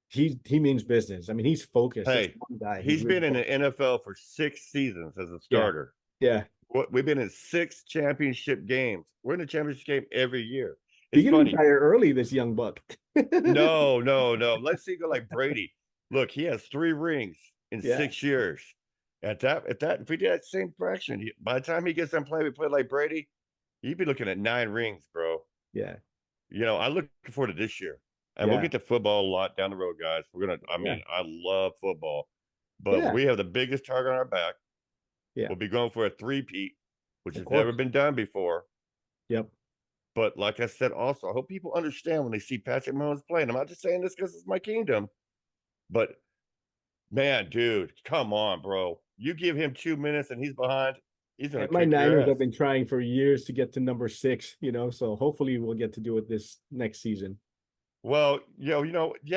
he means business. I mean, he's focused. That's Hey, one guy. He's he's really been in the focused. NFL for 6 seasons as a Yeah, starter. yeah. We've been in 6 championship games. We're in the championship game every year. He It's can funny. retire early, this young buck. No, no, no. Let's see, go like Brady. Look, he has 3 rings in Yeah, 6 years. If we did that same fraction, by the time he gets done playing, we play like Brady, you'd be looking at 9 rings, bro. yeah, I look forward to this year, and we'll yeah, get to football a lot down the road, guys. We're gonna. I yeah, mean, I love football, but yeah, we have the biggest target on our back. yeah. We'll be going for a three-peat, which Of has never course. been done before. Yep. But like I said, also, I hope people understand when they see Patrick Mahomes playing. I'm not just saying this because it's my kingdom, but man, dude, come on, bro. You give him 2 minutes and he's behind, he's gonna And my kick your Niners have ass. been trying for years to get to number six, so hopefully we'll get to do it this next season. Well, yeah,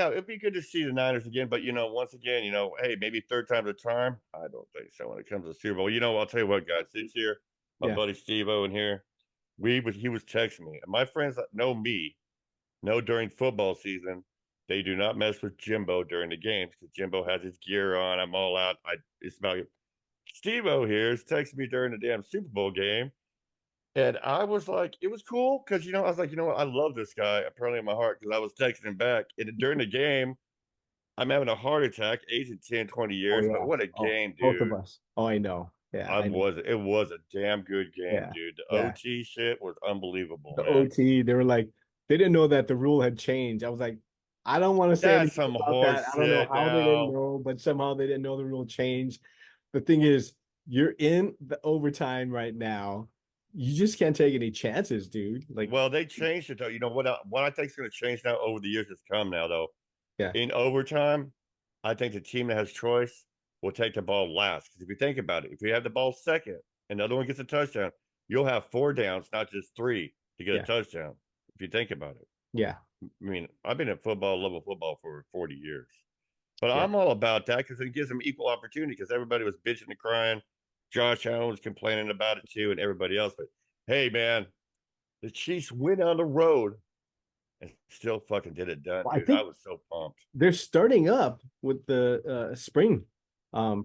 it'd be good to see the Niners again, but once again, hey, maybe third time's a charm. I don't think so when it comes to Super Bowl. I'll tell you what, guys, this year, my Yeah. buddy Stevo in here, he was texting me, and my friends that know me know during football season, they do not mess with Jimbo during the games because Jimbo has his gear on. I'm all out. It's about Stevo here is texting me during the damn Super Bowl game. And I was like, it was cool because, I was like, you know what? I love this guy apparently in my heart because I was texting him back. And during the game, I'm having a heart attack, aged 10, 20 Oh years, but yeah. what a Oh, game, both of dude. us. Oh, I know. Yeah, I I know. was it was a damn good game, Yeah, dude. The yeah. OT shit was unbelievable, The man. OT, they were like, they didn't know that the rule had changed. I was like, I don't want to say That's anything some about that. horse I don't know shit how they didn't now. know, but somehow they didn't know the rule changed. The thing is, you're in the overtime right now. You just can't take any chances, dude. Like, Well, they changed it though. You know what I think is going to change now over the years that's come now though. yeah, In overtime, I think the team that has choice will take the ball last. Because if you think about it, if you have the ball second and the other one gets a touchdown, you'll have four downs, not just three, to get a yeah, touchdown. If you think about it. yeah, I mean, I've been at level football for 40 years. But yeah. I'm all about that because it gives them equal opportunity because everybody was bitching and crying. Josh Allen was complaining about it too, and everybody else. But hey, man, the Chiefs went on the road and still fucking did it done, Well, I dude. I think was so pumped. they're starting up with the spring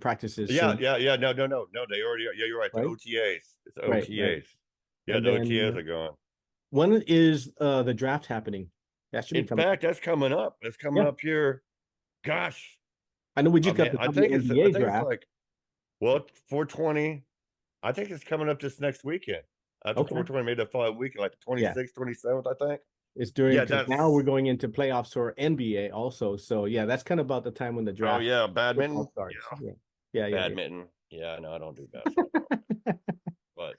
practices Yeah, soon, yeah, yeah. No, no, no, no. They already. Yeah, you're right. The right? OTAs. It's Right, right. OTAs. Yeah, And the OTAs then are gone. when is the draft happening? That should be In coming up. fact, that's coming up. That's coming Yeah. up here. Gosh, I know we I just got mean, the I WNBA think it's draft. like, well, 420. I think it's coming up this next weekend. After Okay. 420, maybe the following weekend, like the Yeah. 26th, 27th, I think. It's during Yeah, because now we're that's, going into playoffs for NBA also. So yeah, that's kind of about the time when the oh, draft yeah, football badminton. starts. Yeah, Yeah. Yeah, yeah, badminton. Yeah, no, I don't do basketball. But,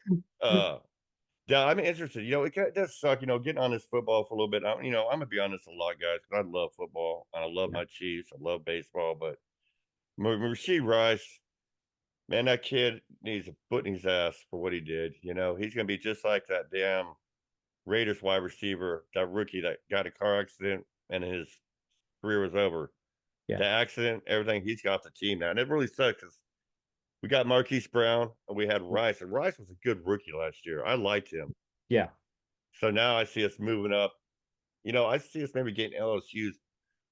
yeah, I'm interested. It does suck, getting on this football for a little bit. I'm gonna be honest a lot, guys, because I love football and I love yeah. my Chiefs. I love baseball, but Rasheed Rice, man, that kid needs a foot in his ass for what he did. He's gonna be just like that damn Raiders wide receiver, that rookie that got a car accident and his career was over. Yeah. The accident, everything, he's got the team now, and it really sucks because we got Marquise Brown and we had Rice, and Rice was a good rookie last year. I liked him. Yeah. So now I see us moving up. I see us maybe getting LSU's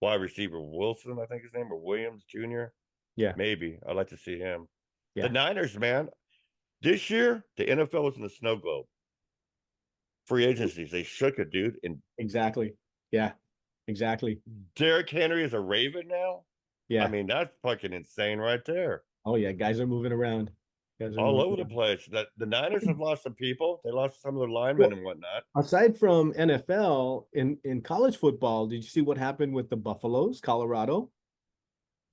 wide receiver Wilson, I think his name, or Williams Jr. Yeah. Maybe. I'd like to see him. The Yeah. Niners, man, this year, the NFL was in the snow globe. Free agencies, they shook it, dude. And Exactly. Yeah. Exactly. Derrick Henry is a Raven now. I Yeah. mean, that's fucking insane right there. Oh yeah, guys are moving around. Guys are All moving over the around. place. That the Niners have lost some people. They lost some of their linemen Well, and whatnot. aside from NFL, in college football, did you see what happened with the Buffaloes, Colorado?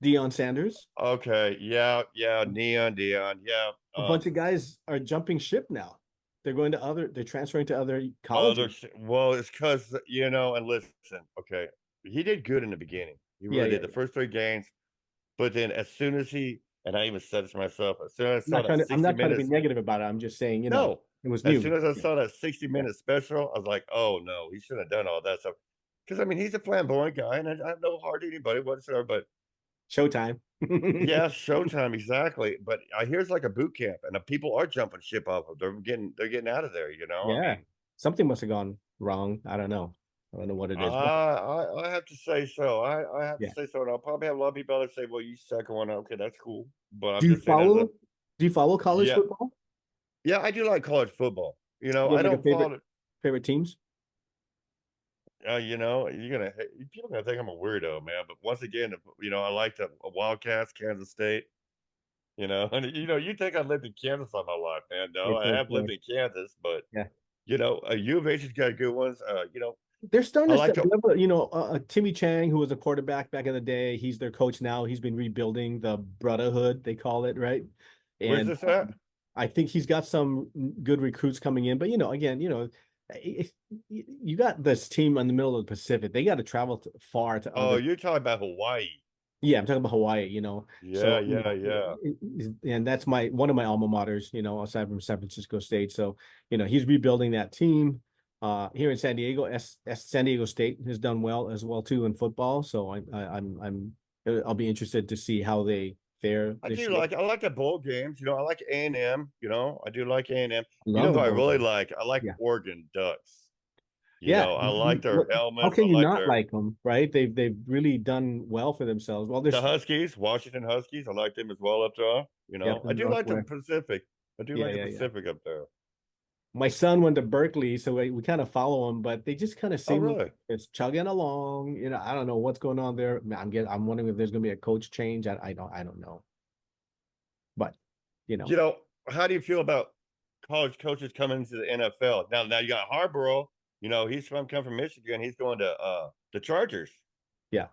Deion Sanders? Okay, yeah, yeah, Dion, yeah. A bunch of guys are jumping ship now. They're transferring to other colleges. Well, it's because and listen, okay, he did good in the beginning. He Yeah, really yeah, did the yeah. first three games, but then as soon as and I even said this to myself, as soon as I saw that I'm 60 not trying to be minutes, negative about it. I'm just saying, no, it was as soon new. as I Yeah, saw that 60 yeah. minute special, I was like, oh no, he shouldn't have done all that stuff. Because I mean, he's a flamboyant guy, and I have no heart to anybody whatsoever. But Showtime. yeah, Showtime, exactly. But I hear it's like a boot camp, and the people are jumping ship off of. They're getting out of there. I Yeah. mean, Something must have gone wrong. I don't know. I don't know what it is. But I have to say so. I have to yeah. say so, and I'll probably have a lot of people that say, "Well, you second one, okay, that's cool." But I'm Do you just saying, follow do you follow college yeah, football? yeah, I do like college football. Do you have I like a don't follow it. favorite teams? People are gonna think I'm a weirdo, man. But once again, I like the Wildcats, Kansas State. And you think I lived in Kansas all my life, man? No, Of I course, have lived in Kansas, but yeah. U of H has got good ones. They're starting I to like step. to. Timmy Chang, who was a quarterback back in the day, he's their coach now. He's been rebuilding the brotherhood, they call it, right? Where's And this at? I think he's got some good recruits coming in. But again, you got this team in the middle of the Pacific. They got to travel far to Oh, other. you're talking about Hawaii. Yeah, I'm talking about Hawaii. Yeah, So yeah, yeah. and that's my one of my alma maters. Aside from San Francisco State. So he's rebuilding that team. Here in San Diego, San Diego State has done well as well too in football. So I'll be interested to see how they fare this year. I like the bowl games. I like A&M. I do like A&M. Love the Who I bowl really game. like? I like Yeah, Oregon Ducks. yeah. I like their How helmets. I can you like not their like them, right? They've really done well for themselves. Well, the there's Huskies, Washington Huskies. I like them as well up there. yep in I the do like the Northwest. Pacific. I do Yeah, like the yeah, yeah. Pacific up there. my son went to Berkeley, so we kind of follow him, but they just kind of Oh, seem like really? it's chugging along. I don't know what's going on there. I'm wondering if there's going to be a coach change. I don't know, but you know, You know, how do you feel about college coaches coming into the NFL? Now you got Harborough. He's come from Michigan. He's going to the Chargers. yeah.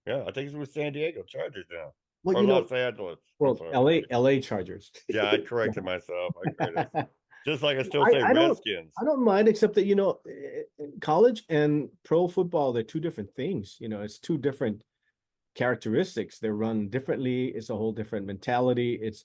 Yeah, I think he's with San Diego Chargers now, Well, or Los Angeles. I'm well, sorry. LA Chargers. Yeah, I corrected myself. I corrected. I Just like I still say I don't Redskins. I don't mind, except that college and pro football, they're two different things. It's two different characteristics. They're run differently. It's a whole different mentality. It's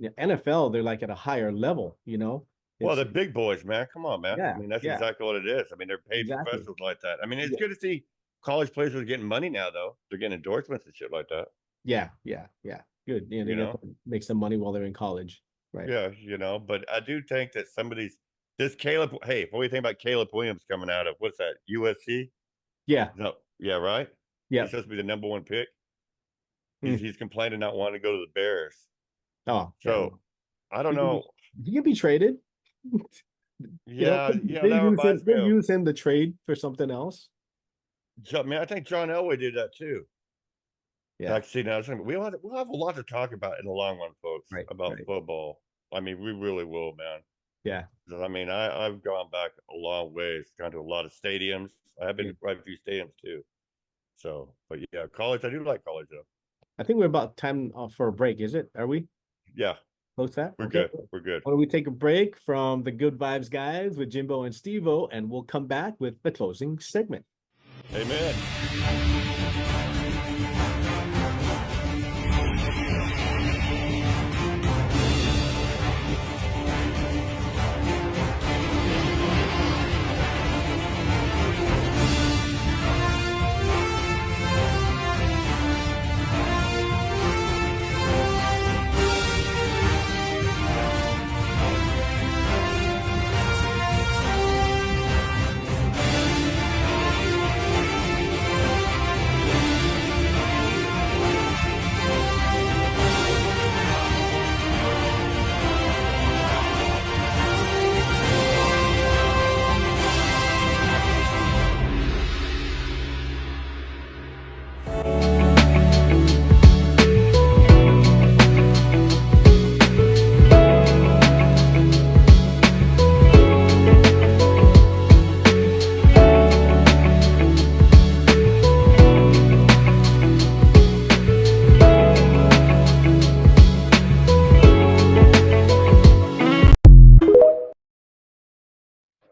NFL, they're like at a higher level. Well, It's the big boys, man. Come on, man. I yeah, mean, that's yeah, exactly what it is. I mean, they're paid exactly. professionals like that. I mean, it's Yeah, good to see college players are getting money now, though. They're getting endorsements and shit like that. yeah, yeah, yeah. Good. They You get know? to make some money while they're in college. Right. Yeah, but I do think that this Caleb, hey, what do you think about Caleb Williams coming out of what's that, USC? Yeah. No, yeah, right. He's Yeah. supposed to be the number one pick. He's Mm. he's complaining not wanting to go to the Bears. Oh, yeah. So I don't He can be, know. he can be traded. Yeah, They that use him. reminds me They'll of use him to trade for something else. John. Man, I think John Elway did that too. Yeah. Actually, now we'll have a lot to talk about in the long run, folks, Right. about Right. football. I mean, we really will, man. Yeah. 'Cause, I mean, I've gone back a long ways, gone to a lot of stadiums. I have been Yeah. to quite a few stadiums too. So, but yeah, college. I do like college though. I think we're about time for a break. Is it? Are we Yeah, close to that? we're Okay. good. We're good. Why don't we take a break from the Good Vibes guys with Jimbo and Stevo, and we'll come back with the closing segment. Amen.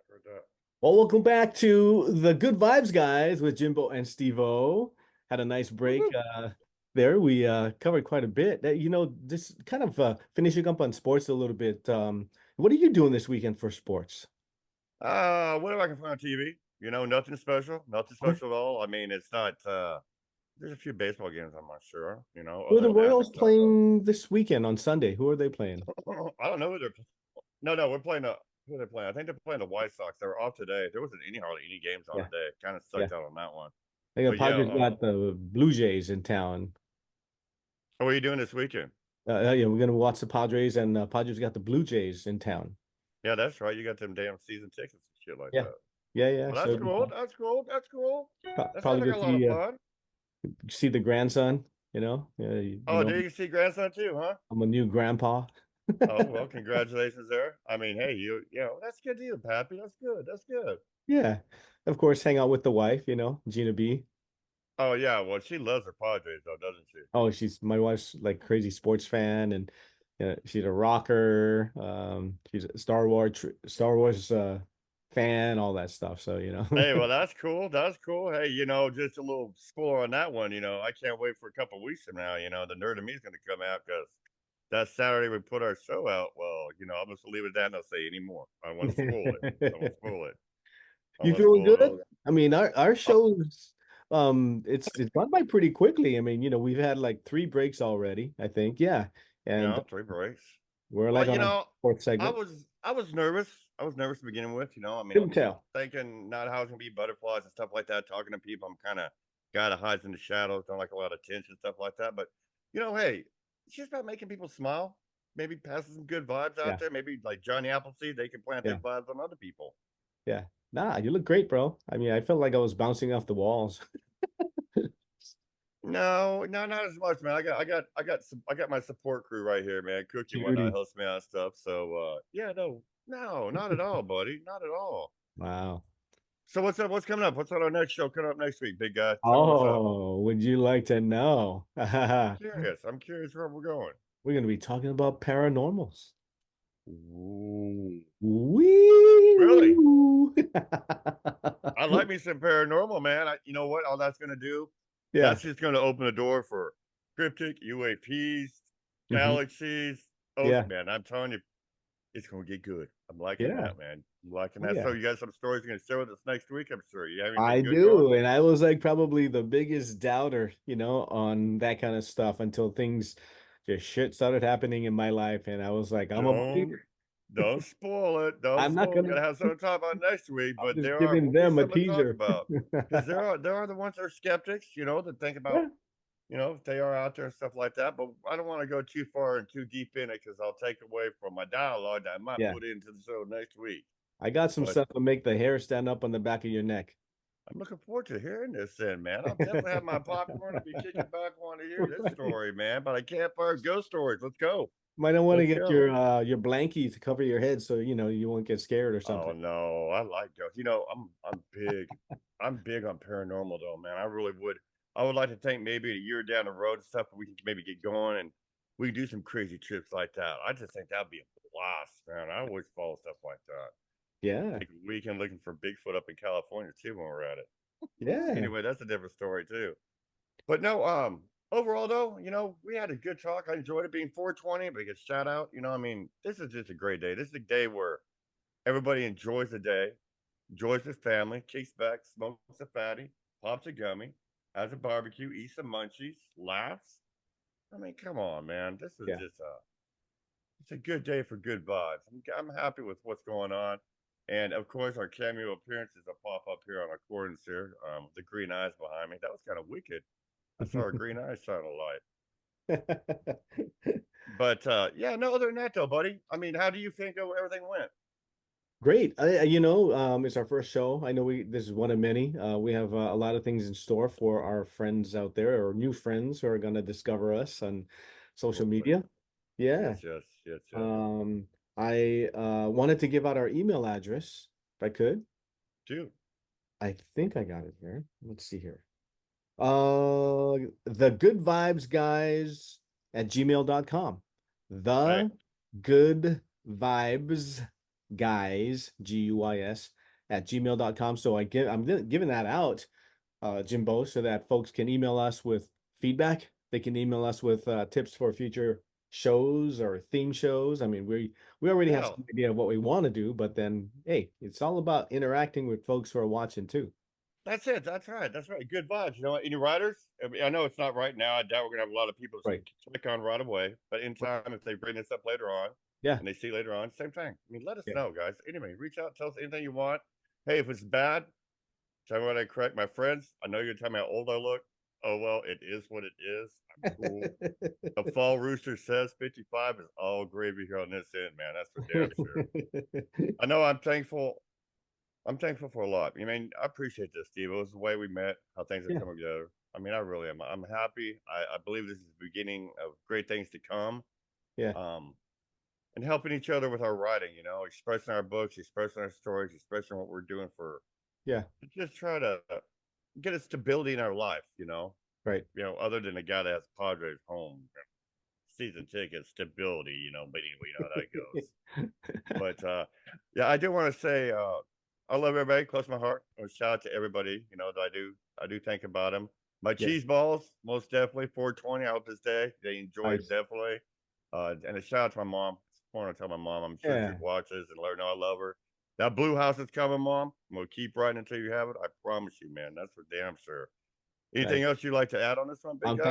Heard that. Well, welcome back to the Good Vibes guys with Jimbo and Stevo. Had a nice break Woo-hoo. there. We covered quite a bit. This kind of finishing up on sports a little bit. What are you doing this weekend for sports? What do I can find on TV? Nothing special. Nothing Okay. special at all. I mean, it's not. There's a few baseball games. I'm not sure. Who are Other the than that, Royals there's not. playing this weekend on Sunday? Who are they playing? I don't know who they're. No, we're playing. Who are they playing? I think they're playing the White Sox. They were off today. There wasn't hardly any games on Yeah, today. Kind of yeah. sucked out on that one. I think But yeah. Padres got the Blue Jays in town. What are you doing this weekend? Yeah, we're gonna watch the Padres, and Padres got the Blue Jays in town. Yeah, that's right. You got them damn season tickets and shit like Yeah, that. yeah, yeah. Well, So that's cool. That's cool. That's cool. That sounds probably like go a lot of fun. see the grandson. Yeah, Oh, do you see grandson too, huh? I'm a new grandpa. Oh well, congratulations there. I mean, hey, that's good deal, Pappy. That's good. That's good. Yeah, of course, hang out with the wife. Gina B. Oh yeah, well, she loves her Padres though, doesn't she? Oh, she's my wife's like crazy sports fan, and she's a rocker. She's a Star Wars fan, all that stuff. So Hey, well, that's cool. That's cool. Hey, just a little spoiler on that one. I can't wait for a couple of weeks from now. The nerd of me is going to come out because that Saturday we put our show out. Well, I'm just gonna leave it at that and not say anymore. I don't want to spoil it. I don't want to spoil it. I don't You want to feeling spoil it good? all. I mean, our Oh, shows, it's gone by pretty quickly. I mean, we've had like three breaks already, I think. Yeah. And yeah, 3 breaks. we're Well, like on our fourth I segment. was I was nervous. I was nervous to begin with. I mean, Couldn't I'm tell. thinking not how it's gonna be butterflies and stuff like that. Talking to people, I'm kind of guy that hides in the shadows, don't like a lot of attention, stuff like that. But hey, it's just about making people smile. maybe passing some good vibes out Yeah, there. Maybe like Johnny Appleseed, they can plant their yeah, vibes on other people. yeah. Nah, you look great, bro. I mean, I felt like I was bouncing off the walls. No, no, not as much, man. I got my support crew right here, man. Cookie and whatnot Judy. helps me out and stuff. So yeah, no, no, not at all, buddy. Not at all. Wow. So what's up? What's coming up? What's on our next show coming up next week, big guy? Tell me what's up. Oh, would you like to know? I'm We're curious. I'm curious where we're going. going to be talking about paranormals. Ooh. Really? Woo! I like me some paranormal, man. You know what? All that's gonna do, Yeah. that's just gonna open the door for cryptic UAPs, Hmm. galaxies. Oh Yeah. man, I'm telling you, it's gonna get good. I'm liking Yeah. that, man. I'm liking Oh, that. So yeah. you got some stories you're gonna share with us next week, I'm sure. You have I anything good going? do. And I was like probably the biggest doubter, on that kind of stuff until things just shit started happening in my life. And I was like, I'm a Don't believer. don't spoil it. Don't I'm not spoil it. We gonna, gotta have something to talk about next week, I'm but just there giving will be them a something to talk teaser. about. Because there are the ones that are skeptics, that think about, Yeah. if they are out there and stuff like that. But I don't want to go too far and too deep in it because I'll take away from my dialogue that I might Yeah. put into the show next week. I got some But stuff to make the hair stand up on the back of your neck. I'm looking forward to hearing this then, man. I'll definitely have my popcorn and be kicking back wanting to hear this Right. story, man. But I can't fire ghost stories. Let's go. Might not want to Let's get go. your blankie to cover your head so you won't get scared or Oh something. no, I like ghosts. I'm big. I'm big on paranormal though, man. I really would. I would like to think maybe a year down the road and stuff, we can maybe get going and we can do some crazy trips like that. I just think that'd be a blast, man. I always follow stuff like that. Yeah. Take a weekend looking for Bigfoot up in California too when we're at it. Yeah. Anyway, that's a different story too. But no, overall though, we had a good talk. I enjoyed it being 420, but a shout out. I mean, this is just a great day. This is a day where everybody enjoys the day, enjoys his family, kicks back, smokes a fatty, pops a gummy, has a barbecue, eats some munchies, laughs. I mean, come on, man. This is Yeah. just it's a good day for good vibes. I'm happy with what's going on. And of course, our cameo appearances will pop up here on our recordings here. The green eyes behind me. That was kind of wicked. I saw a green eye shine a light. But yeah, no, other than that though, buddy. I mean, how do you think everything went? Great. It's our first show. I know this is one of many. We have a lot of things in store for our friends out there or new friends who are going to discover us on social Hopefully. media. Yeah. Yes, yes, yes, yes. Um, I wanted to give out our email address if I could. Dude, I think I got it here. Let's see here. The good vibes guys at gmail.com. hey, The good vibes guys, GUIS at gmail.com. So I'm giving that out, Jimbo, so that folks can email us with feedback. They can email us with tips for future shows or theme shows. I mean, we already have yeah, some idea of what we want to do, but then hey, it's all about interacting with folks who are watching too. that's it. That's right. That's right. Good vibes. You know what? Any writers? I mean, I know it's not right now. I doubt we're gonna have a lot of people Right. click on right away. But in Right. time, if they bring this up later on, Yeah. and they see later on, same thing. I mean, let us Yeah. know, guys. Anyway, reach out, tell us anything you want. Hey, if it's bad, tell me what I correct. My friends, I know you're gonna tell me how old I look. Oh well, it is what it is. I'm cool. The fall rooster says 55 is all gravy here on this end, man. That's for damn sure. I know I'm thankful. I'm thankful for a lot. I mean, I appreciate this, Steve. It was the way we met, how things are Yeah. coming together. I mean, I really am. I'm happy. I believe this is the beginning of great things to come. Yeah. Um, and helping each other with our writing, expressing our books, expressing our stories, expressing what we're doing for Yeah. just try to get a stability in our life, Right. other than a guy that has Padres home, season tickets, stability, but anyway, you know how that goes. But yeah, I do want to say I love everybody close to my heart. Shout out to everybody, that I do think about them. My Yeah. cheese balls, most definitely 420. I hope this day they enjoy it Nice. definitely. And a shout out to my mom. I want to tell my mom. I'm sure she Yeah. watches and let her know I love her. That blue house is coming, mom. I'm gonna keep writing until you have it. I promise you, man. That's for damn sure. Anything Nice. else you'd like to add on this one, big I'm guy?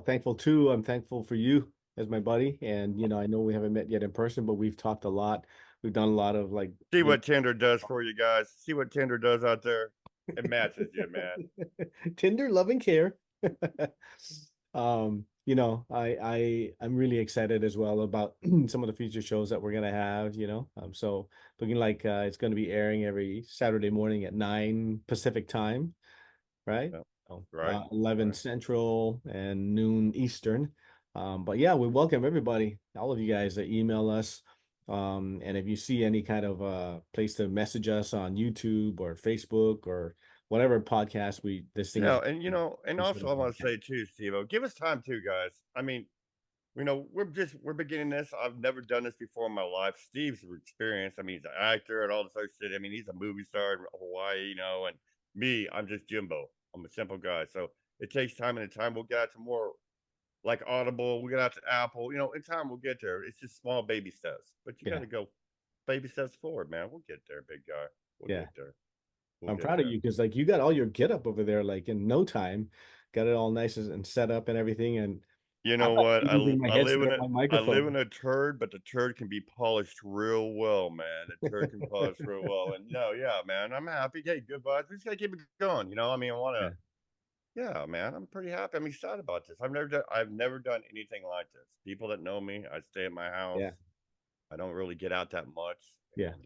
thankful too. I'm thankful for you as my buddy. And I know we haven't met yet in person, but we've talked a lot. We've done a lot of like, See what Tinder does for you guys. See what Tinder does out there. It matches you, man. Tinder, love and care. you know, I'm really excited as well about some of the future shows that we're gonna have, you know. So looking like it's gonna be airing every Saturday morning at 9 Pacific time, right? Yeah. Oh, Right. 11 Right. Central and noon Eastern. But yeah, we welcome everybody, all of you guys that email us. And if you see any kind of place to message us on YouTube or Facebook or whatever podcast this thing is, Yeah, and and we sort also of I want to broadcast. say too, Steve, give us time too, guys. I mean, we're beginning this. I've never done this before in my life. Steve's experienced. I mean, he's an actor and all this other shit. I mean, he's a movie star in Hawaii, and me, I'm just Jimbo. I'm a simple guy. So it takes time, and in time we'll get out to more like Audible. We get out to Apple. In time we'll get there. It's just small baby steps, but you got Yeah, to go baby steps forward, man. We'll get there, big guy. We'll yeah. get there. We'll I'm get proud of there. you because like you got all your get up over there like in no time, got it all nice and set up and everything. And You I'm know not what? even using my I live headset in or a my I live microphone. in a turd, but the turd can be polished real well, man. The turd can polish real well, and no, yeah, man, I'm happy. Hey, good vibes. We just gotta keep it going. I mean, I want to. Yeah, Yeah, man, I'm pretty happy. I'm excited about this. I've never done anything like this. People that know me, I stay at my house. yeah, I don't really get out that much, yeah. and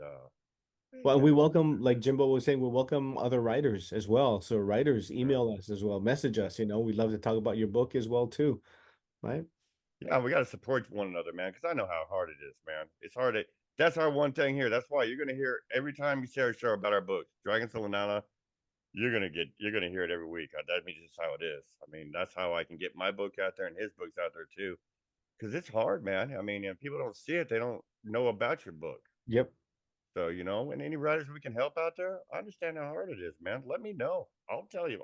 Well, we yeah, welcome, like Jimbo was saying, we welcome other writers as well. So writers, yeah, email us as well, message us. You know, we'd love to talk about your book as well too, right? yeah. We gotta support one another, man, because I know how hard it is, man. It's hard to. That's our one thing here. That's why you're gonna hear every time we share a show about our books, Dragons of Lanana. You're gonna hear it every week. That means just how it is. I mean, that's how I can get my book out there and his books out there too. Because it's hard, man. I mean, if people don't see it, they don't know about your book. Yep. So and any writers we can help out there, I understand how hard it is, man. Let me know. I'll tell you.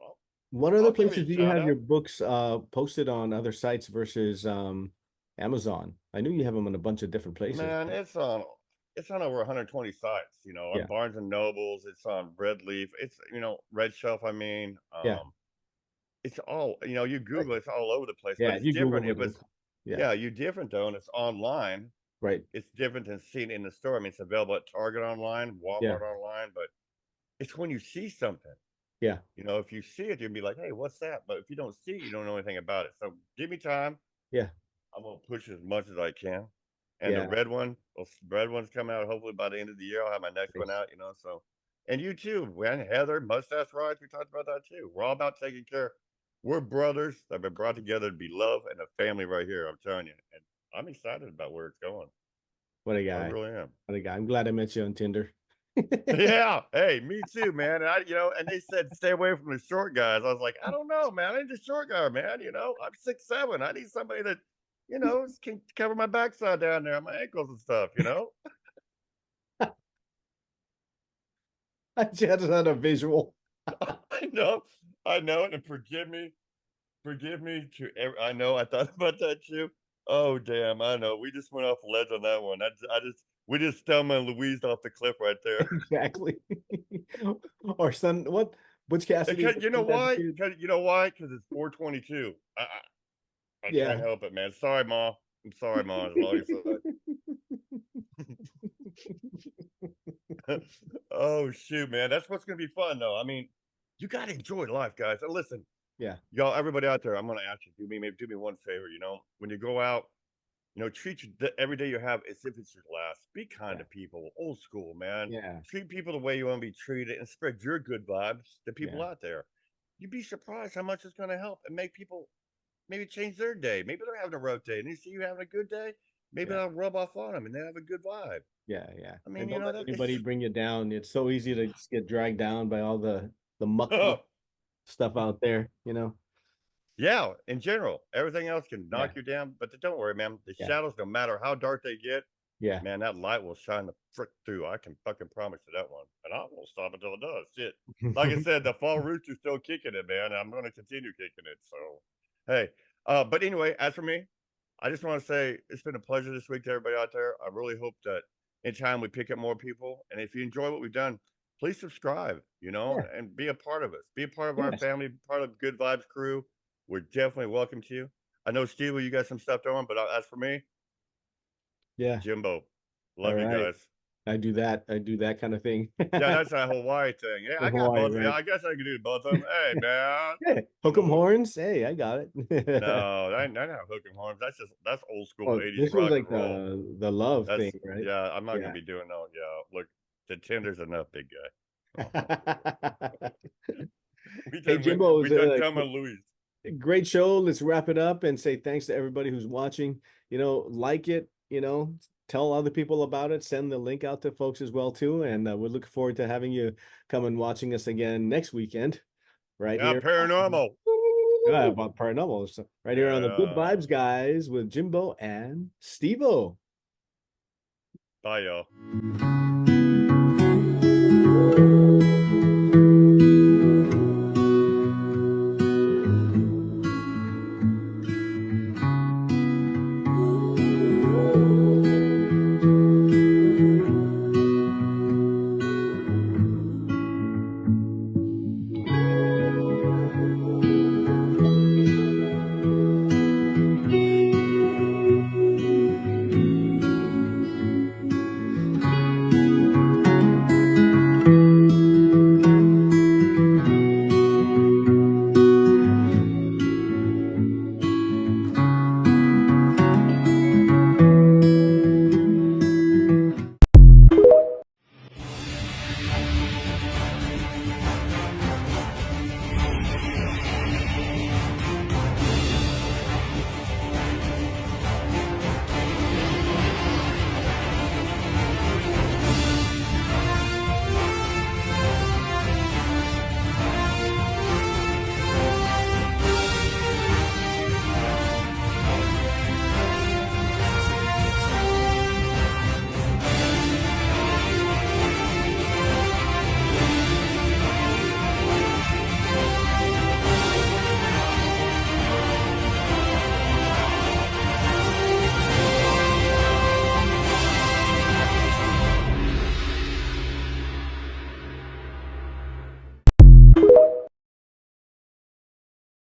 What other I'll give you places a do you shout have your out. books posted on other sites versus Amazon? I knew you have them in a bunch of different places. Man, it's on over 120 sites. On Yeah, Barnes and Nobles. It's on Red Leaf. It's Red Shelf. I mean, yeah, it's all you right. Google. It's all over the place, but Yeah. If it's you different. Google If it, it's yeah, Yeah, you different though, and it's online. right. It's different than seeing it in the store. I mean, it's available at Target online, Yeah, Walmart online, but it's when you see something. yeah, If you see it, you'll be like, "Hey, what's that?" But if you don't see it, you don't know anything about it. So give me time. yeah, I'm gonna push as much as I can. And the yeah. red one, red one's coming out hopefully by the end of the year. I'll have my next one Nice. out. So, and you too, man. Heather, Mustache Rides, we talked about that too. We're all about taking care. We're brothers that have been brought together to be love and a family right here. I'm telling you, and I'm excited about where it's going. What a I guy. really am. What a guy. I'm glad I met you on Tinder. Yeah. Hey, me too, man. And they said stay away from the short guys. I was like, I don't know, man. I need a short guy, man. I'm 6'7". I need somebody that, can cover my backside down there, my ankles and stuff. I just had a visual. I know, I know, and forgive me I know, I thought about that too. Oh damn, I know. We just went off the ledge on that one. We just Thelma and Louise off the cliff right there. Exactly. Or son, what? Butch Cassidy Because you know had the why? kid. Because you know why? Because it's 422. I can't Yeah. help it, man. Sorry, Ma. I'm sorry, Ma. As long as oh shoot, man. That's what's gonna be fun, though. I mean, you gotta enjoy life, guys. And listen, Yeah. y'all, everybody out there, I'm gonna ask you, do me one favor. When you go out, treat every day you have as if it's your last. Be kind Yeah. to people. Old school, man. Yeah. Treat people the way you want to be treated, and spread your good vibes to people Yeah. out there. You'd be surprised how much it's gonna help and make people maybe change their day. Maybe they're having a rough day and they see you having a good day. Maybe Yeah. that'll rub off on them and they have a good vibe. Yeah. Yeah. I mean, And don't let that it's anybody bring you down. It's so easy to just get dragged down by all the muck oh, stuff out there, you know? yeah. In general, everything else can Yeah. knock you down, but don't worry, man. The Yeah. shadows, no matter how dark they get, Yeah. man, that light will shine the frick through. I can fucking promise you that one, and I won't stop until it does. Shit. Like I said, the fall roots are still kicking it, man. I'm going to continue kicking it. So, hey. But anyway, as for me, I just want to say it's been a pleasure this week to everybody out there. I really hope that in time we pick up more people. And if you enjoy what we've done, please subscribe, Yeah. and be a part of us. Be a part of our Yes. family, part of Good Vibes crew. We're definitely welcome to you. I know, Steve, you got some stuff going, but as for me, Yeah. Jimbo, All love you right. guys. I do that. I do that kind of thing. Yeah, that's that Hawaii thing. Yeah, I got Hawaii, both. Yeah, right? I guess I could do both of them. Hey, man. Yeah. You Hook 'em know, horns. Hey, I got it. no, I not hooking horns. That's old school Oh, 80s this was rock and like roll. the love That's thing, right? yeah, I'm not gonna Yeah. be doing no. Yeah, look, the tender's enough, big guy. Hey, Jimbo, it We was done a Thelma and Louise. great show. Let's wrap it up and say thanks to everybody who's watching. Like it, tell other people about it. Send the link out to folks as well too. And we're looking forward to having you come and watching us again next weekend, right Yeah, here. paranormal. Yeah, about paranormal. So right here on the Good Yeah. Vibes Guys with Jimbo and Stevo. Bye, y'all.